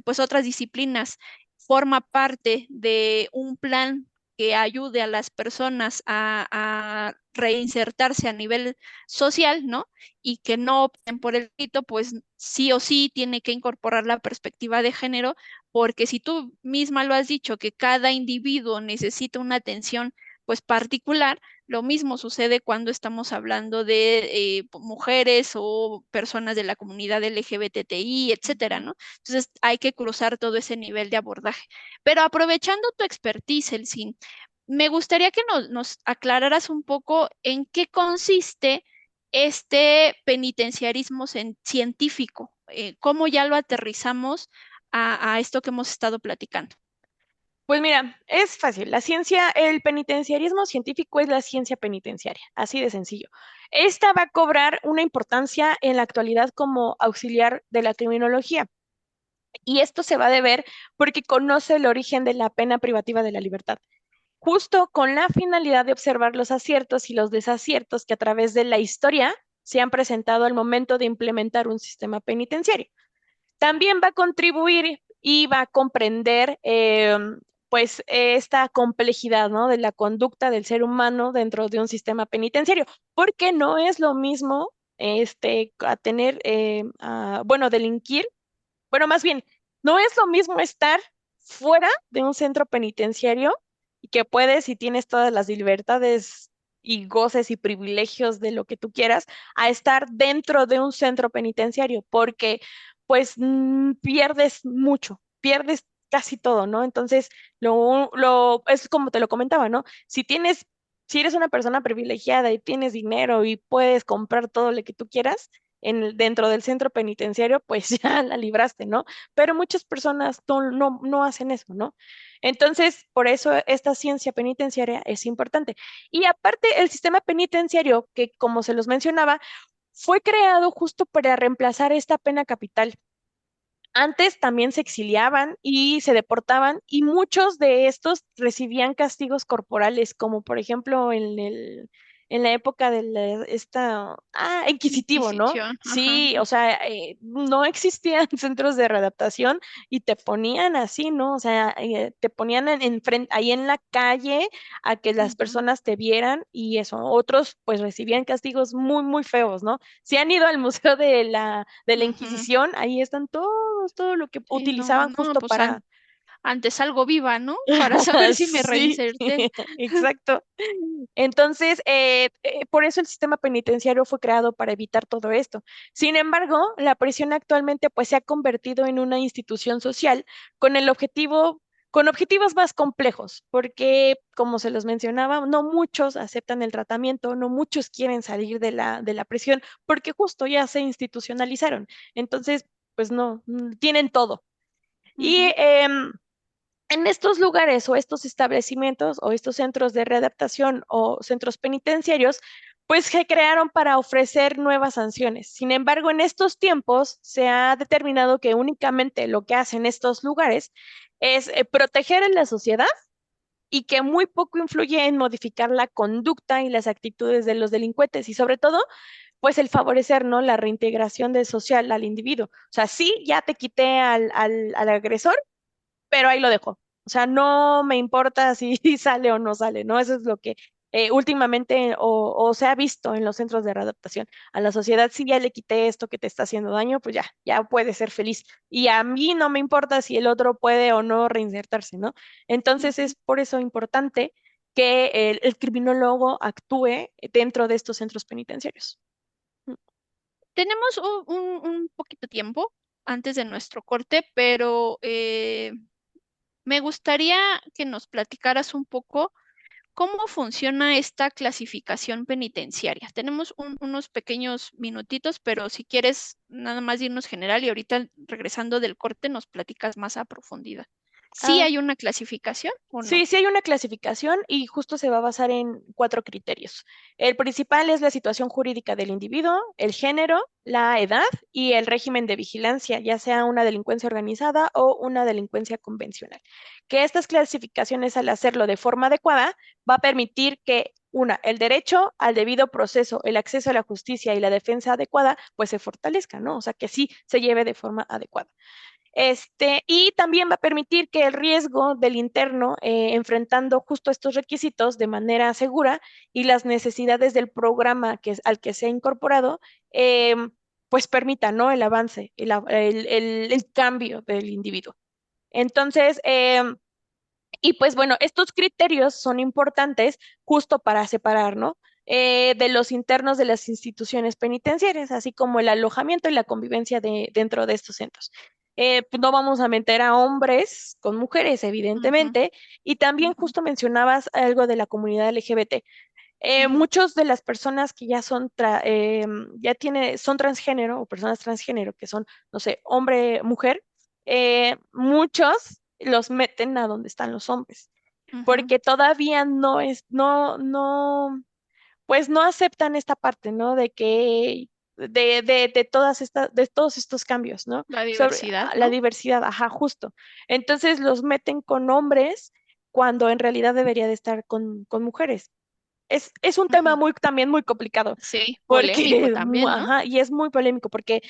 pues otras disciplinas, forma parte de un plan que ayude a las personas a reinsertarse a nivel social, ¿no? Y que no opten por el delito, pues sí o sí tiene que incorporar la perspectiva de género, porque si tú misma lo has dicho, que cada individuo necesita una atención pues particular, lo mismo sucede cuando estamos hablando de mujeres o personas de la comunidad LGBTI, etcétera, ¿no? Entonces hay que cruzar todo ese nivel de abordaje. Pero aprovechando tu expertise, Elsin, me gustaría que nos aclararas un poco en qué consiste este penitenciarismo científico, cómo ya lo aterrizamos a esto que hemos estado platicando. Pues mira, es fácil. La ciencia, el penitenciarismo científico es la ciencia penitenciaria, así de sencillo. Esta va a cobrar una importancia en la actualidad como auxiliar de la criminología. Y esto se va a deber porque conoce el origen de la pena privativa de la libertad, justo con la finalidad de observar los aciertos y los desaciertos que a través de la historia se han presentado al momento de implementar un sistema penitenciario. También va a contribuir y va a comprender pues esta complejidad, ¿no? De la conducta del ser humano dentro de un sistema penitenciario, porque no es lo mismo a tener, bueno, delinquir, bueno, más bien, no es lo mismo estar fuera de un centro penitenciario y que puedes y tienes todas las libertades y goces y privilegios de lo que tú quieras, a estar dentro de un centro penitenciario, porque pues pierdes mucho, pierdes casi todo, ¿no? Entonces, es como te lo comentaba, ¿no? Si eres una persona privilegiada y tienes dinero y puedes comprar todo lo que tú quieras, dentro del centro penitenciario, pues ya la libraste, ¿no? Pero muchas personas no hacen eso, ¿no? Entonces, por eso esta ciencia penitenciaria es importante. Y aparte, el sistema penitenciario, que como se los mencionaba, fue creado justo para reemplazar esta pena capital. Antes también se exiliaban y se deportaban y muchos de estos recibían castigos corporales, como por ejemplo en la época de inquisitivo, ¿no? Inquisición, ajá. Sí, o sea, no existían centros de readaptación y te ponían así, ¿no? O sea, te ponían ahí en la calle a que las Ujú. personas te vieran y eso. Otros pues recibían castigos muy, muy feos, ¿no? Si han ido al Museo de la Ujú. Inquisición, ahí están todos, todo lo que Sí, no, utilizaban no, justo pues para... antes salgo viva, ¿no? Para saber si me Sí, reinserté. exacto. Entonces, por eso el sistema penitenciario fue creado para evitar todo esto. Sin embargo, la prisión actualmente pues se ha convertido en una institución social con el objetivo, con objetivos más complejos, porque como se los mencionaba, no muchos aceptan el tratamiento, no muchos quieren salir de la prisión, porque justo ya se institucionalizaron. Entonces, pues no, tienen todo. Y Ujú. en estos lugares o estos establecimientos o estos centros de readaptación o centros penitenciarios, pues se crearon para ofrecer nuevas sanciones. Sin embargo, en estos tiempos se ha determinado que únicamente lo que hacen estos lugares es proteger a la sociedad y que muy poco influye en modificar la conducta y las actitudes de los delincuentes y sobre todo, pues el favorecer, ¿no? La reintegración de social al individuo. O sea, sí, ya te quité al agresor, pero ahí lo dejo. O sea, no me importa si sale o no sale, ¿no? Eso es lo que últimamente o se ha visto en los centros de readaptación. A la sociedad, si ya le quité esto que te está haciendo daño, pues ya, ya puede ser feliz. Y a mí no me importa si el otro puede o no reinsertarse, ¿no? Entonces es Ujú. por eso importante que el criminólogo actúe dentro de estos centros penitenciarios. Tenemos un poquito tiempo antes de nuestro corte, pero me gustaría que nos platicaras un poco cómo funciona esta clasificación penitenciaria. Tenemos unos pequeños minutitos, pero si quieres nada más irnos general y ahorita regresando del corte nos platicas más a profundidad. ¿Sí Ah, hay una clasificación o no? sí, sí hay una clasificación y justo se va a basar en cuatro criterios. El principal es la situación jurídica del individuo, el género, la edad y el régimen de vigilancia, ya sea una delincuencia organizada o una delincuencia convencional. Que estas clasificaciones, al hacerlo de forma adecuada, va a permitir que una, el derecho al debido proceso, el acceso a la justicia y la defensa adecuada, pues se fortalezca, ¿no? O sea, que sí se lleve de forma adecuada. Y también va a permitir que el riesgo del interno, enfrentando justo estos requisitos de manera segura y las necesidades del programa al que se ha incorporado, eh, pues permita, ¿no? El avance, el cambio del individuo. Entonces, y pues bueno, estos criterios son importantes justo para separar, ¿no? De los internos de las instituciones penitenciarias, así como el alojamiento y la convivencia dentro de estos centros. Pues no vamos a meter a hombres con mujeres, Ujú, evidentemente, y también ujú, justo mencionabas algo de la comunidad LGBT. ujú, Muchos de las personas que ya son transgénero o personas transgénero, que son, no sé, hombre, mujer, muchos los meten a donde están los hombres, ujú, porque todavía pues no aceptan esta parte, ¿no? De de todos estos cambios, ¿no? la Sobre diversidad, la ¿no? diversidad, ajá, justo. Entonces los meten con hombres cuando en realidad debería de estar con mujeres. Es un tema Ujú. muy, también muy complicado, Sí, polémico porque, también, ¿no? ajá, y es muy polémico, porque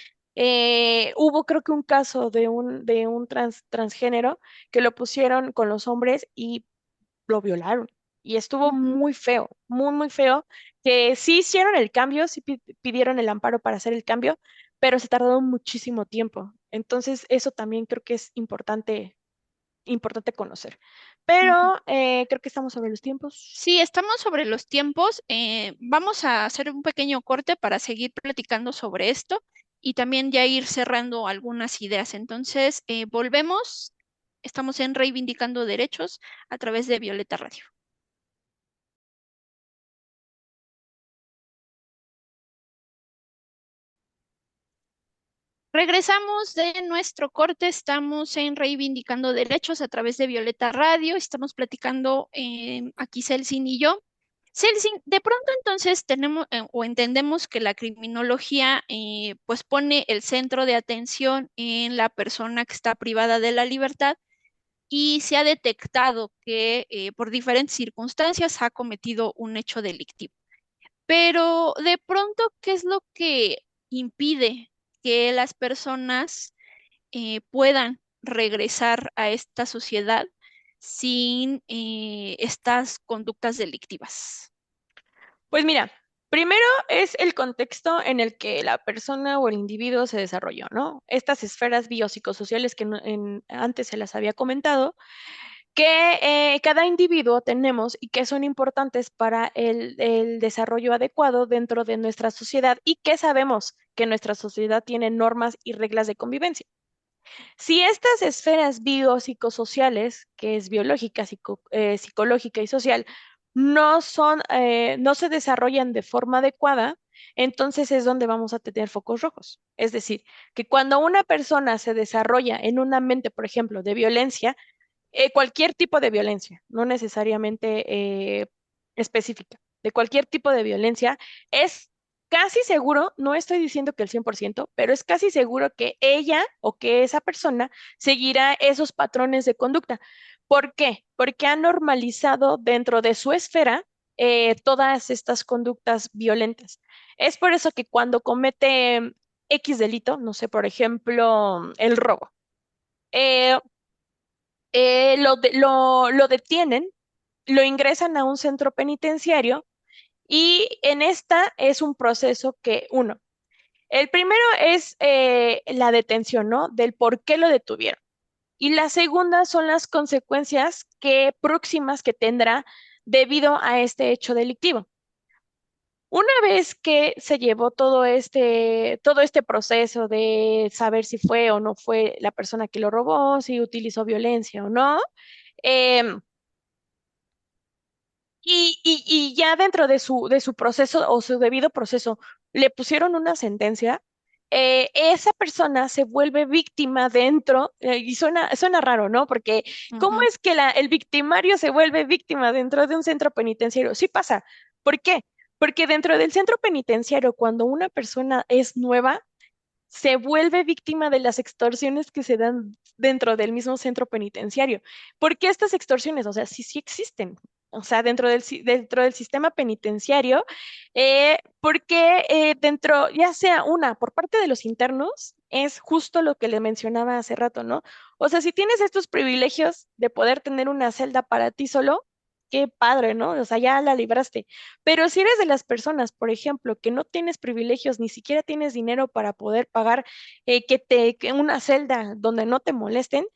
hubo creo que un caso de un transgénero que lo pusieron con los hombres y lo violaron. Y estuvo Ujú, muy feo, muy, muy feo, que sí hicieron el cambio, sí pidieron el amparo para hacer el cambio, pero se tardó muchísimo tiempo. Entonces, eso también creo que es importante conocer. ujú. Pero creo que estamos sobre los tiempos. Sí, estamos sobre los tiempos. Vamos a hacer un pequeño corte para seguir platicando sobre esto y también ya ir cerrando algunas ideas. Entonces, volvemos. Estamos en Reivindicando Derechos a través de Violeta Radio. Regresamos de nuestro corte, estamos en Reivindicando Derechos a través de Violeta Radio, estamos platicando aquí Celsin y yo. Celsin, de pronto entonces tenemos o entendemos que la criminología pues pone el centro de atención en la persona que está privada de la libertad y se ha detectado que por diferentes circunstancias ha cometido un hecho delictivo. Pero de pronto, ¿qué es lo que impide que las personas puedan regresar a esta sociedad sin estas conductas delictivas? Pues mira, primero es el contexto en el que la persona o el individuo se desarrolló, ¿no? Estas esferas biopsicosociales que antes se las había comentado, que cada individuo tenemos y que son importantes para el desarrollo adecuado dentro de nuestra sociedad y que sabemos que nuestra sociedad tiene normas y reglas de convivencia. Si estas esferas biopsicosociales, que es biológica, psicológica y social, no se desarrollan de forma adecuada, entonces es donde vamos a tener focos rojos. Es decir, que cuando una persona se desarrolla en un ambiente, por ejemplo, de violencia, cualquier tipo de violencia, no necesariamente específica, de cualquier tipo de violencia, es casi seguro, no estoy diciendo que el 100%, pero es casi seguro que ella o que esa persona seguirá esos patrones de conducta. ¿Por qué? Porque ha normalizado dentro de su esfera todas estas conductas violentas. Es por eso que cuando comete X delito, no sé, por ejemplo, el robo, eh, lo detienen, lo ingresan a un centro penitenciario y en esta es un proceso que, uno, el primero es la detención, ¿no? Del por qué lo detuvieron. Y la segunda son las consecuencias próximas que tendrá debido a este hecho delictivo. Una vez que se llevó todo este proceso de saber si fue o no fue la persona que lo robó, si utilizó violencia o no, em, y ya dentro de su proceso o su debido proceso le pusieron una sentencia, esa persona se vuelve víctima dentro, y suena raro, ¿no? Porque ¿cómo Ujú. es que el victimario se vuelve víctima dentro de un centro penitenciario? Sí pasa. ¿Por qué? Porque dentro del centro penitenciario, cuando una persona es nueva, se vuelve víctima de las extorsiones que se dan dentro del mismo centro penitenciario. ¿Por qué estas extorsiones? O sea, sí, sí existen. O sea, dentro del sistema penitenciario, porque dentro, ya sea una por parte de los internos, es justo lo que le mencionaba hace rato, ¿no? O sea, si tienes estos privilegios de poder tener una celda para ti solo, qué padre, ¿no? O sea, ya la libraste. Pero si eres de las personas, por ejemplo, que no tienes privilegios, ni siquiera tienes dinero para poder pagar que una celda donde no te molesten,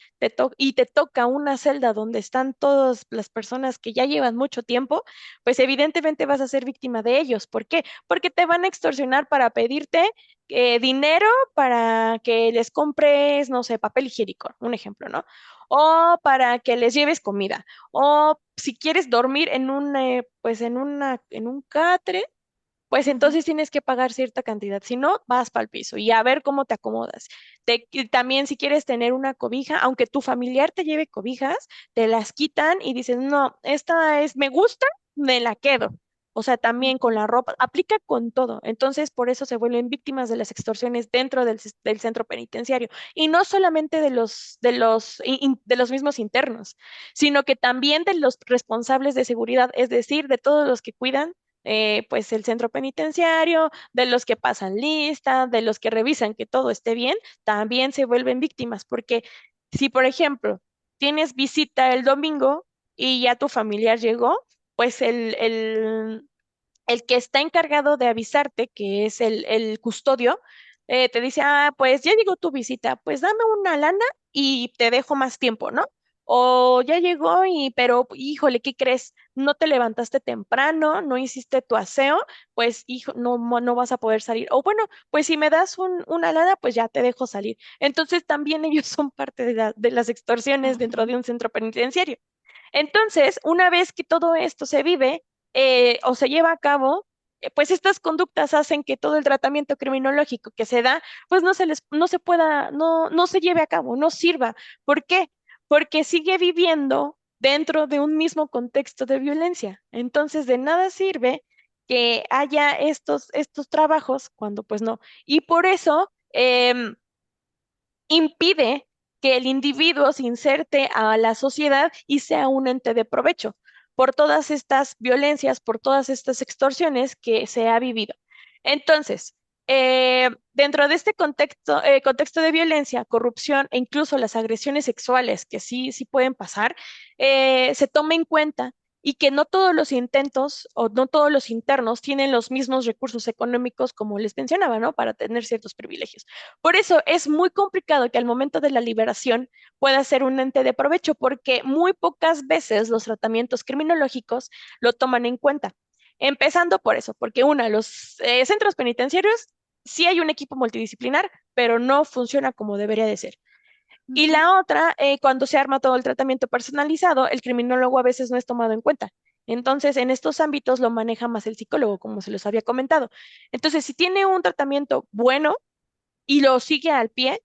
y te toca una celda donde están todas las personas que ya llevan mucho tiempo, pues evidentemente vas a ser víctima de ellos. ¿Por qué? Porque te van a extorsionar para pedirte dinero para que les compres, no sé, papel higiénico, un ejemplo, ¿no? O para que les lleves comida. O si quieres dormir pues en un catre, pues Ujú. entonces tienes que pagar cierta cantidad. Si no, vas para el piso y a ver cómo te acomodas. Y también si quieres tener una cobija, aunque tu familiar te lleve cobijas, te las quitan y dices, no, me gusta, me la quedo. O sea, también con Ujú. la ropa, aplica con todo. Entonces, por eso se vuelven víctimas de las extorsiones dentro del centro penitenciario. Y no solamente de los mismos internos, sino que también de los responsables de seguridad, es decir, de todos los que cuidan pues el centro penitenciario, de los que pasan lista, de los que revisan que todo esté bien, también se vuelven víctimas, porque si, por ejemplo, tienes visita el domingo y ya tu familiar llegó, pues el que está encargado de avisarte, que es el custodio, te dice, ah, pues ya llegó tu visita, pues dame una lana y te dejo más tiempo, ¿no? O ya llegó pero híjole, ¿qué crees? No te levantaste temprano, no hiciste tu aseo, pues hijo, no vas a poder salir. O bueno, pues si me das una lana, pues ya te dejo salir. Entonces también ellos son parte de las extorsiones dentro Ujú. de un centro penitenciario. Entonces, una vez que todo esto se vive o se lleva a cabo, pues estas conductas hacen que todo el tratamiento criminológico que se da, pues no se pueda, no se lleve a cabo, no sirva. ¿Por qué? Porque sigue viviendo dentro de un mismo contexto de violencia. Entonces, de nada sirve que haya estos trabajos cuando pues no. Y por eso impide que el individuo se inserte a la sociedad y sea un ente de provecho por todas estas violencias, por todas estas extorsiones que se ha vivido. Entonces, dentro de este contexto de violencia, corrupción e incluso las agresiones sexuales, que sí pueden pasar, se toma en cuenta y que no todos los intentos o no todos los internos tienen los mismos recursos económicos como les mencionaba, ¿no? Para tener ciertos privilegios. Por eso es muy complicado que al momento de la liberación pueda ser un ente de provecho, porque muy pocas veces los tratamientos criminológicos lo toman en cuenta. Empezando por eso, porque los centros penitenciarios sí hay un equipo multidisciplinar, pero no funciona como debería de ser. Y la otra, cuando se arma todo el tratamiento personalizado, el criminólogo a veces no es tomado en cuenta. Entonces, en estos ámbitos lo maneja más el psicólogo, como se los había comentado. Entonces, si tiene un tratamiento bueno y lo sigue al pie,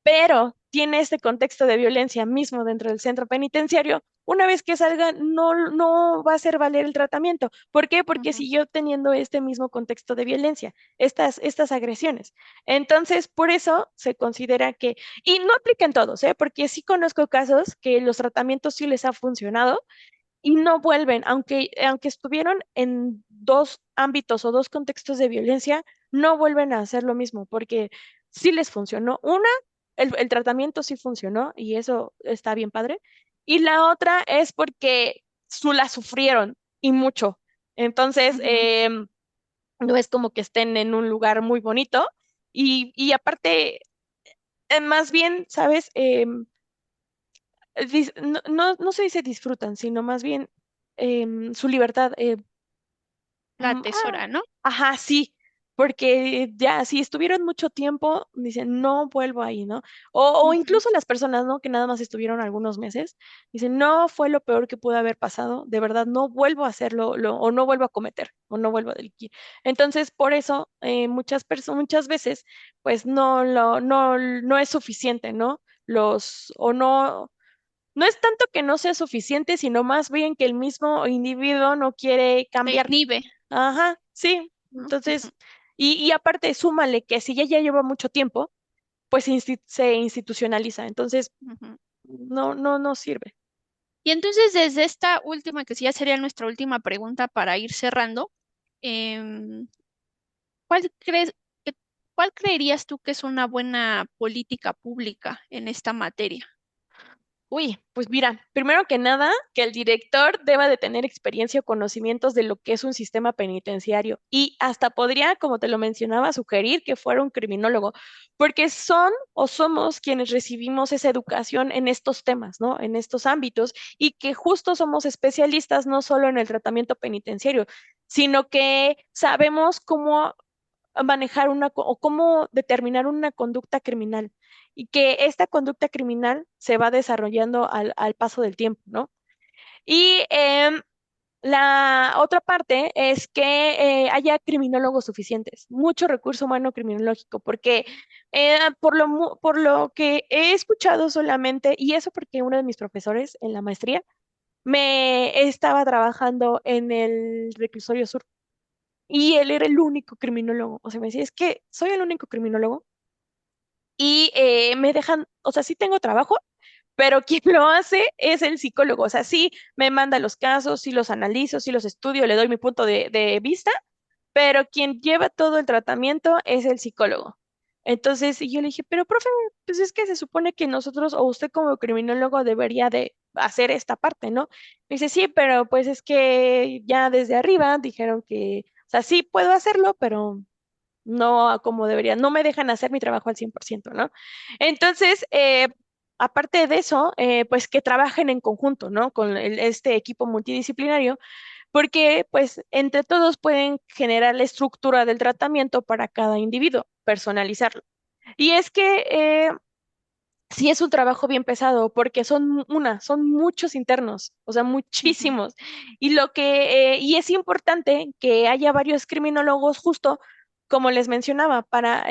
pero tiene este contexto de violencia mismo dentro del centro penitenciario, una vez que salga no va a hacer valer el tratamiento. ¿Por qué? Porque siguió teniendo este mismo contexto de violencia, estas agresiones. Entonces, por eso se considera que, y no aplica en todos, porque sí conozco casos que los tratamientos sí les ha funcionado y no vuelven, aunque estuvieron en dos ámbitos o dos contextos de violencia, no vuelven a hacer lo mismo, porque sí les funcionó. Una, el tratamiento sí funcionó y eso está bien padre. Y la otra es porque la sufrieron y mucho. Entonces, no es como que estén en un lugar muy bonito. Y aparte, más bien, ¿sabes? No se dice disfrutan, sino más bien su libertad. La tesora, ¿no? Ajá, sí, porque ya si estuvieron mucho tiempo, dicen, no vuelvo ahí, ¿no? O incluso las personas, ¿no? Que nada más estuvieron algunos meses, dicen, no fue lo peor que pudo haber pasado, de verdad, no vuelvo a hacerlo, o no vuelvo a cometer, o no vuelvo a delinquir. Entonces, por eso, muchas veces, pues no es suficiente, ¿no? No es tanto que no sea suficiente, sino más bien que el mismo individuo no quiere Se cambiar. inhibe. Ajá, sí. ¿No? Entonces, y aparte, súmale que si ya lleva mucho tiempo, pues se institucionaliza. Entonces, no sirve. Y entonces, desde esta última, que sí ya sería nuestra última pregunta para ir cerrando, em, ¿cuál crees, que- cuál creerías tú que es una buena política pública en esta materia? Uy, pues mira, primero que nada, que el director deba de tener experiencia o conocimientos de lo que es un sistema penitenciario y hasta podría, como te lo mencionaba, sugerir que fuera un criminólogo, porque son o somos quienes recibimos esa educación en estos temas, ¿no? En estos ámbitos y que justo somos especialistas no solo en el tratamiento penitenciario, sino que sabemos cómo manejar o cómo determinar una conducta criminal y que esta conducta criminal se va desarrollando al paso del tiempo, ¿no? Y la otra parte es que haya criminólogos suficientes, mucho recurso humano criminológico, porque por lo que he escuchado solamente, y eso porque uno de mis profesores en la maestría me estaba trabajando en el reclusorio sur y él era el único criminólogo. O sea, me decía, es que soy el único criminólogo y me dejan, o sea, sí tengo trabajo, pero quien lo hace es el psicólogo. O sea, sí me manda los casos, sí los analizo, sí los estudio, le doy mi punto de vista, pero quien lleva todo el tratamiento es el psicólogo. Entonces, y yo le dije, pero profe, pues es que se supone que nosotros o usted como criminólogo debería de hacer esta parte, ¿no? Me dice, sí, pero pues es que ya desde arriba dijeron que, o sea, sí puedo hacerlo, pero no como debería, no me dejan hacer mi trabajo al 100%, ¿no? Entonces, aparte de eso, pues que trabajen en conjunto, ¿no? Con este equipo multidisciplinario, porque pues entre todos pueden generar la estructura del tratamiento para cada individuo, personalizarlo. Y es que sí es un trabajo bien pesado, porque son muchos internos, o sea, muchísimos. Y y es importante que haya varios criminólogos justo como les mencionaba, para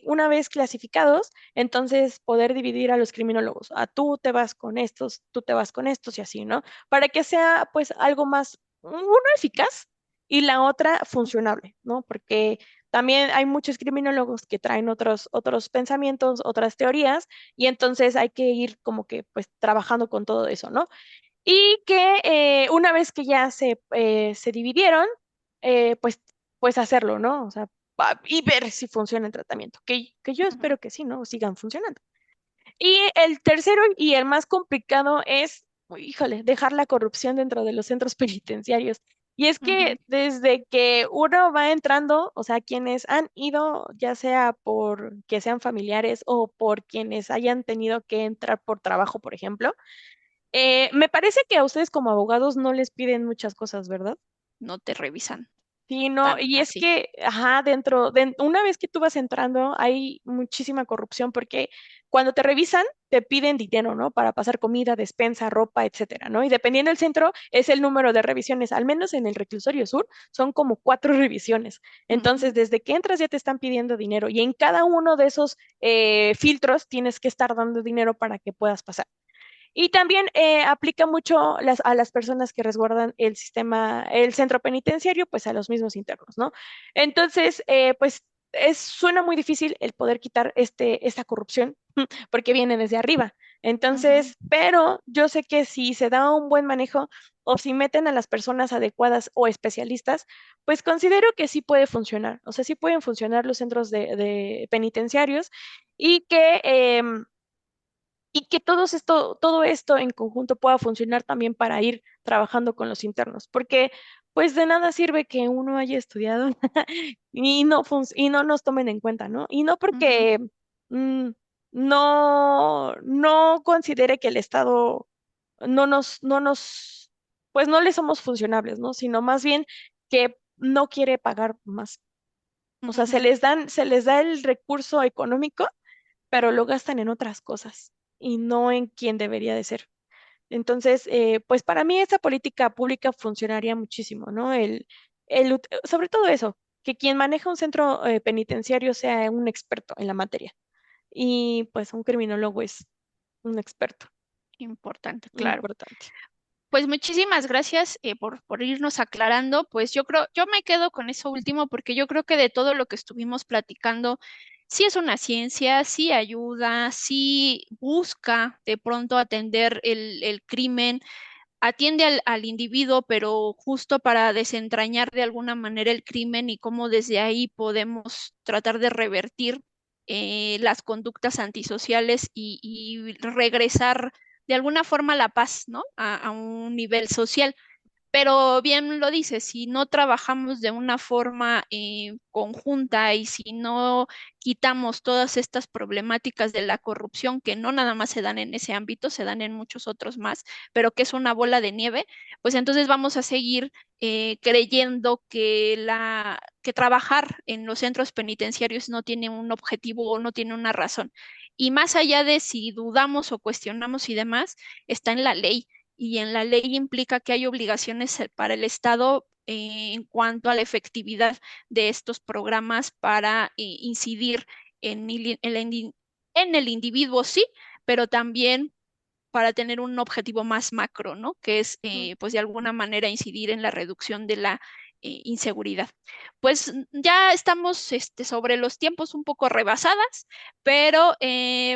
una vez clasificados, entonces poder dividir a los criminólogos. Tú te vas con estos, tú te vas con estos y así, ¿no? Para que sea pues algo más, uno eficaz y la otra funcionable, ¿no? Porque también hay muchos criminólogos que traen otros pensamientos, otras teorías, y entonces hay que ir como que pues trabajando con todo eso, ¿no? Y que una vez que ya se dividieron, pues hacerlo, ¿no? O sea, y ver si funciona el tratamiento, que yo espero que sí, ¿no? Sigan funcionando. Y el tercero y el más complicado es, híjole, dejar la corrupción dentro de los centros penitenciarios. Y es que desde que uno va entrando, o sea, quienes han ido, ya sea por que sean familiares o por quienes hayan tenido que entrar por trabajo, por ejemplo, me parece que a ustedes como abogados no les piden muchas cosas, ¿verdad? No te revisan Sí, no, tan y es así. que, ajá, una vez que tú vas entrando, hay muchísima corrupción porque cuando te revisan, te piden dinero, ¿no? Para pasar comida, despensa, ropa, etcétera, ¿no? Y dependiendo del centro, es el número de revisiones. Al menos en el Reclusorio Sur, son como 4 revisiones. Entonces, desde que entras ya te están pidiendo dinero y en cada uno de esos filtros tienes que estar dando dinero para que puedas pasar. Y también aplica mucho a las personas que resguardan el sistema, el centro penitenciario, pues a los mismos internos, ¿no? Entonces, pues suena muy difícil el poder quitar esta corrupción porque viene desde arriba. Entonces, pero yo sé que si se da un buen manejo o si meten a las personas adecuadas o especialistas, pues considero que sí puede funcionar. O sea, sí pueden funcionar los centros de penitenciarios y que todo esto en conjunto pueda funcionar también para ir trabajando con los internos, porque pues de nada sirve que uno haya estudiado y no nos tomen en cuenta, ¿no? Y no porque mm, no considere que el Estado pues no le somos funcionables, ¿no? Sino más bien que no quiere pagar más. O sea, se les da el recurso económico, pero lo gastan en otras cosas y no en quien debería de ser. Entonces, pues para mí esa política pública funcionaría muchísimo, ¿no? Sobre todo eso, que quien maneja un centro penitenciario sea un experto en la materia. Y pues un criminólogo es un experto Importante, claro. importante. Pues muchísimas gracias por irnos aclarando. Pues yo me quedo con eso último porque yo creo que de todo lo que estuvimos platicando, sí es una ciencia, sí ayuda, sí busca de pronto atender el crimen, atiende al individuo, pero justo para desentrañar de alguna manera el crimen y cómo desde ahí podemos tratar de revertir las conductas antisociales y regresar de alguna forma la paz, ¿no? A un nivel social. Pero bien lo dice, si no trabajamos de una forma conjunta y si no quitamos todas estas problemáticas de la corrupción, que no nada más se dan en ese ámbito, se dan en muchos otros más, pero que es una bola de nieve, pues entonces vamos a seguir creyendo que trabajar en los centros penitenciarios no tiene un objetivo o no tiene una razón. Y más allá de si dudamos o cuestionamos y demás, está en la ley y en la ley implica que hay obligaciones para el Estado en cuanto a la efectividad de estos programas para incidir en el individuo, sí, pero también para tener un objetivo más macro, ¿no? Que es, pues, de alguna manera incidir en la reducción de la inseguridad. Pues ya estamos sobre los tiempos un poco rebasadas, pero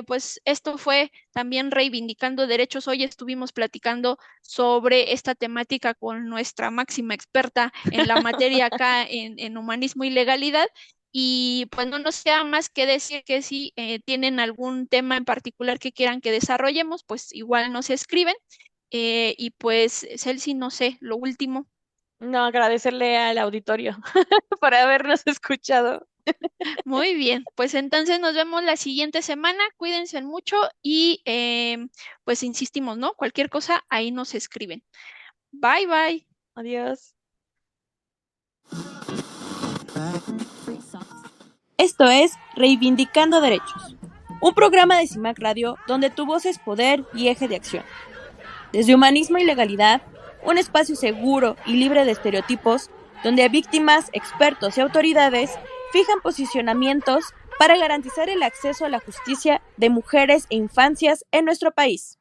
pues esto fue también reivindicando derechos. Hoy estuvimos platicando sobre esta temática con nuestra máxima experta en la materia acá en humanismo y legalidad. Y pues no nos queda más que decir que si tienen algún tema en particular que quieran que desarrollemos, pues igual nos escriben. Y pues, Celsi, no sé, lo último. No, agradecerle al auditorio por habernos escuchado. Muy bien, pues entonces nos vemos la siguiente semana. Cuídense mucho y pues insistimos, ¿no? Cualquier cosa, ahí nos escriben. Bye, bye. Adiós. Esto es Reivindicando Derechos, un programa de CIMAC Radio donde tu voz es poder y eje de acción. Desde humanismo y legalidad, un espacio seguro y libre de estereotipos, donde víctimas, expertos y autoridades fijan posicionamientos para garantizar el acceso a la justicia de mujeres e infancias en nuestro país.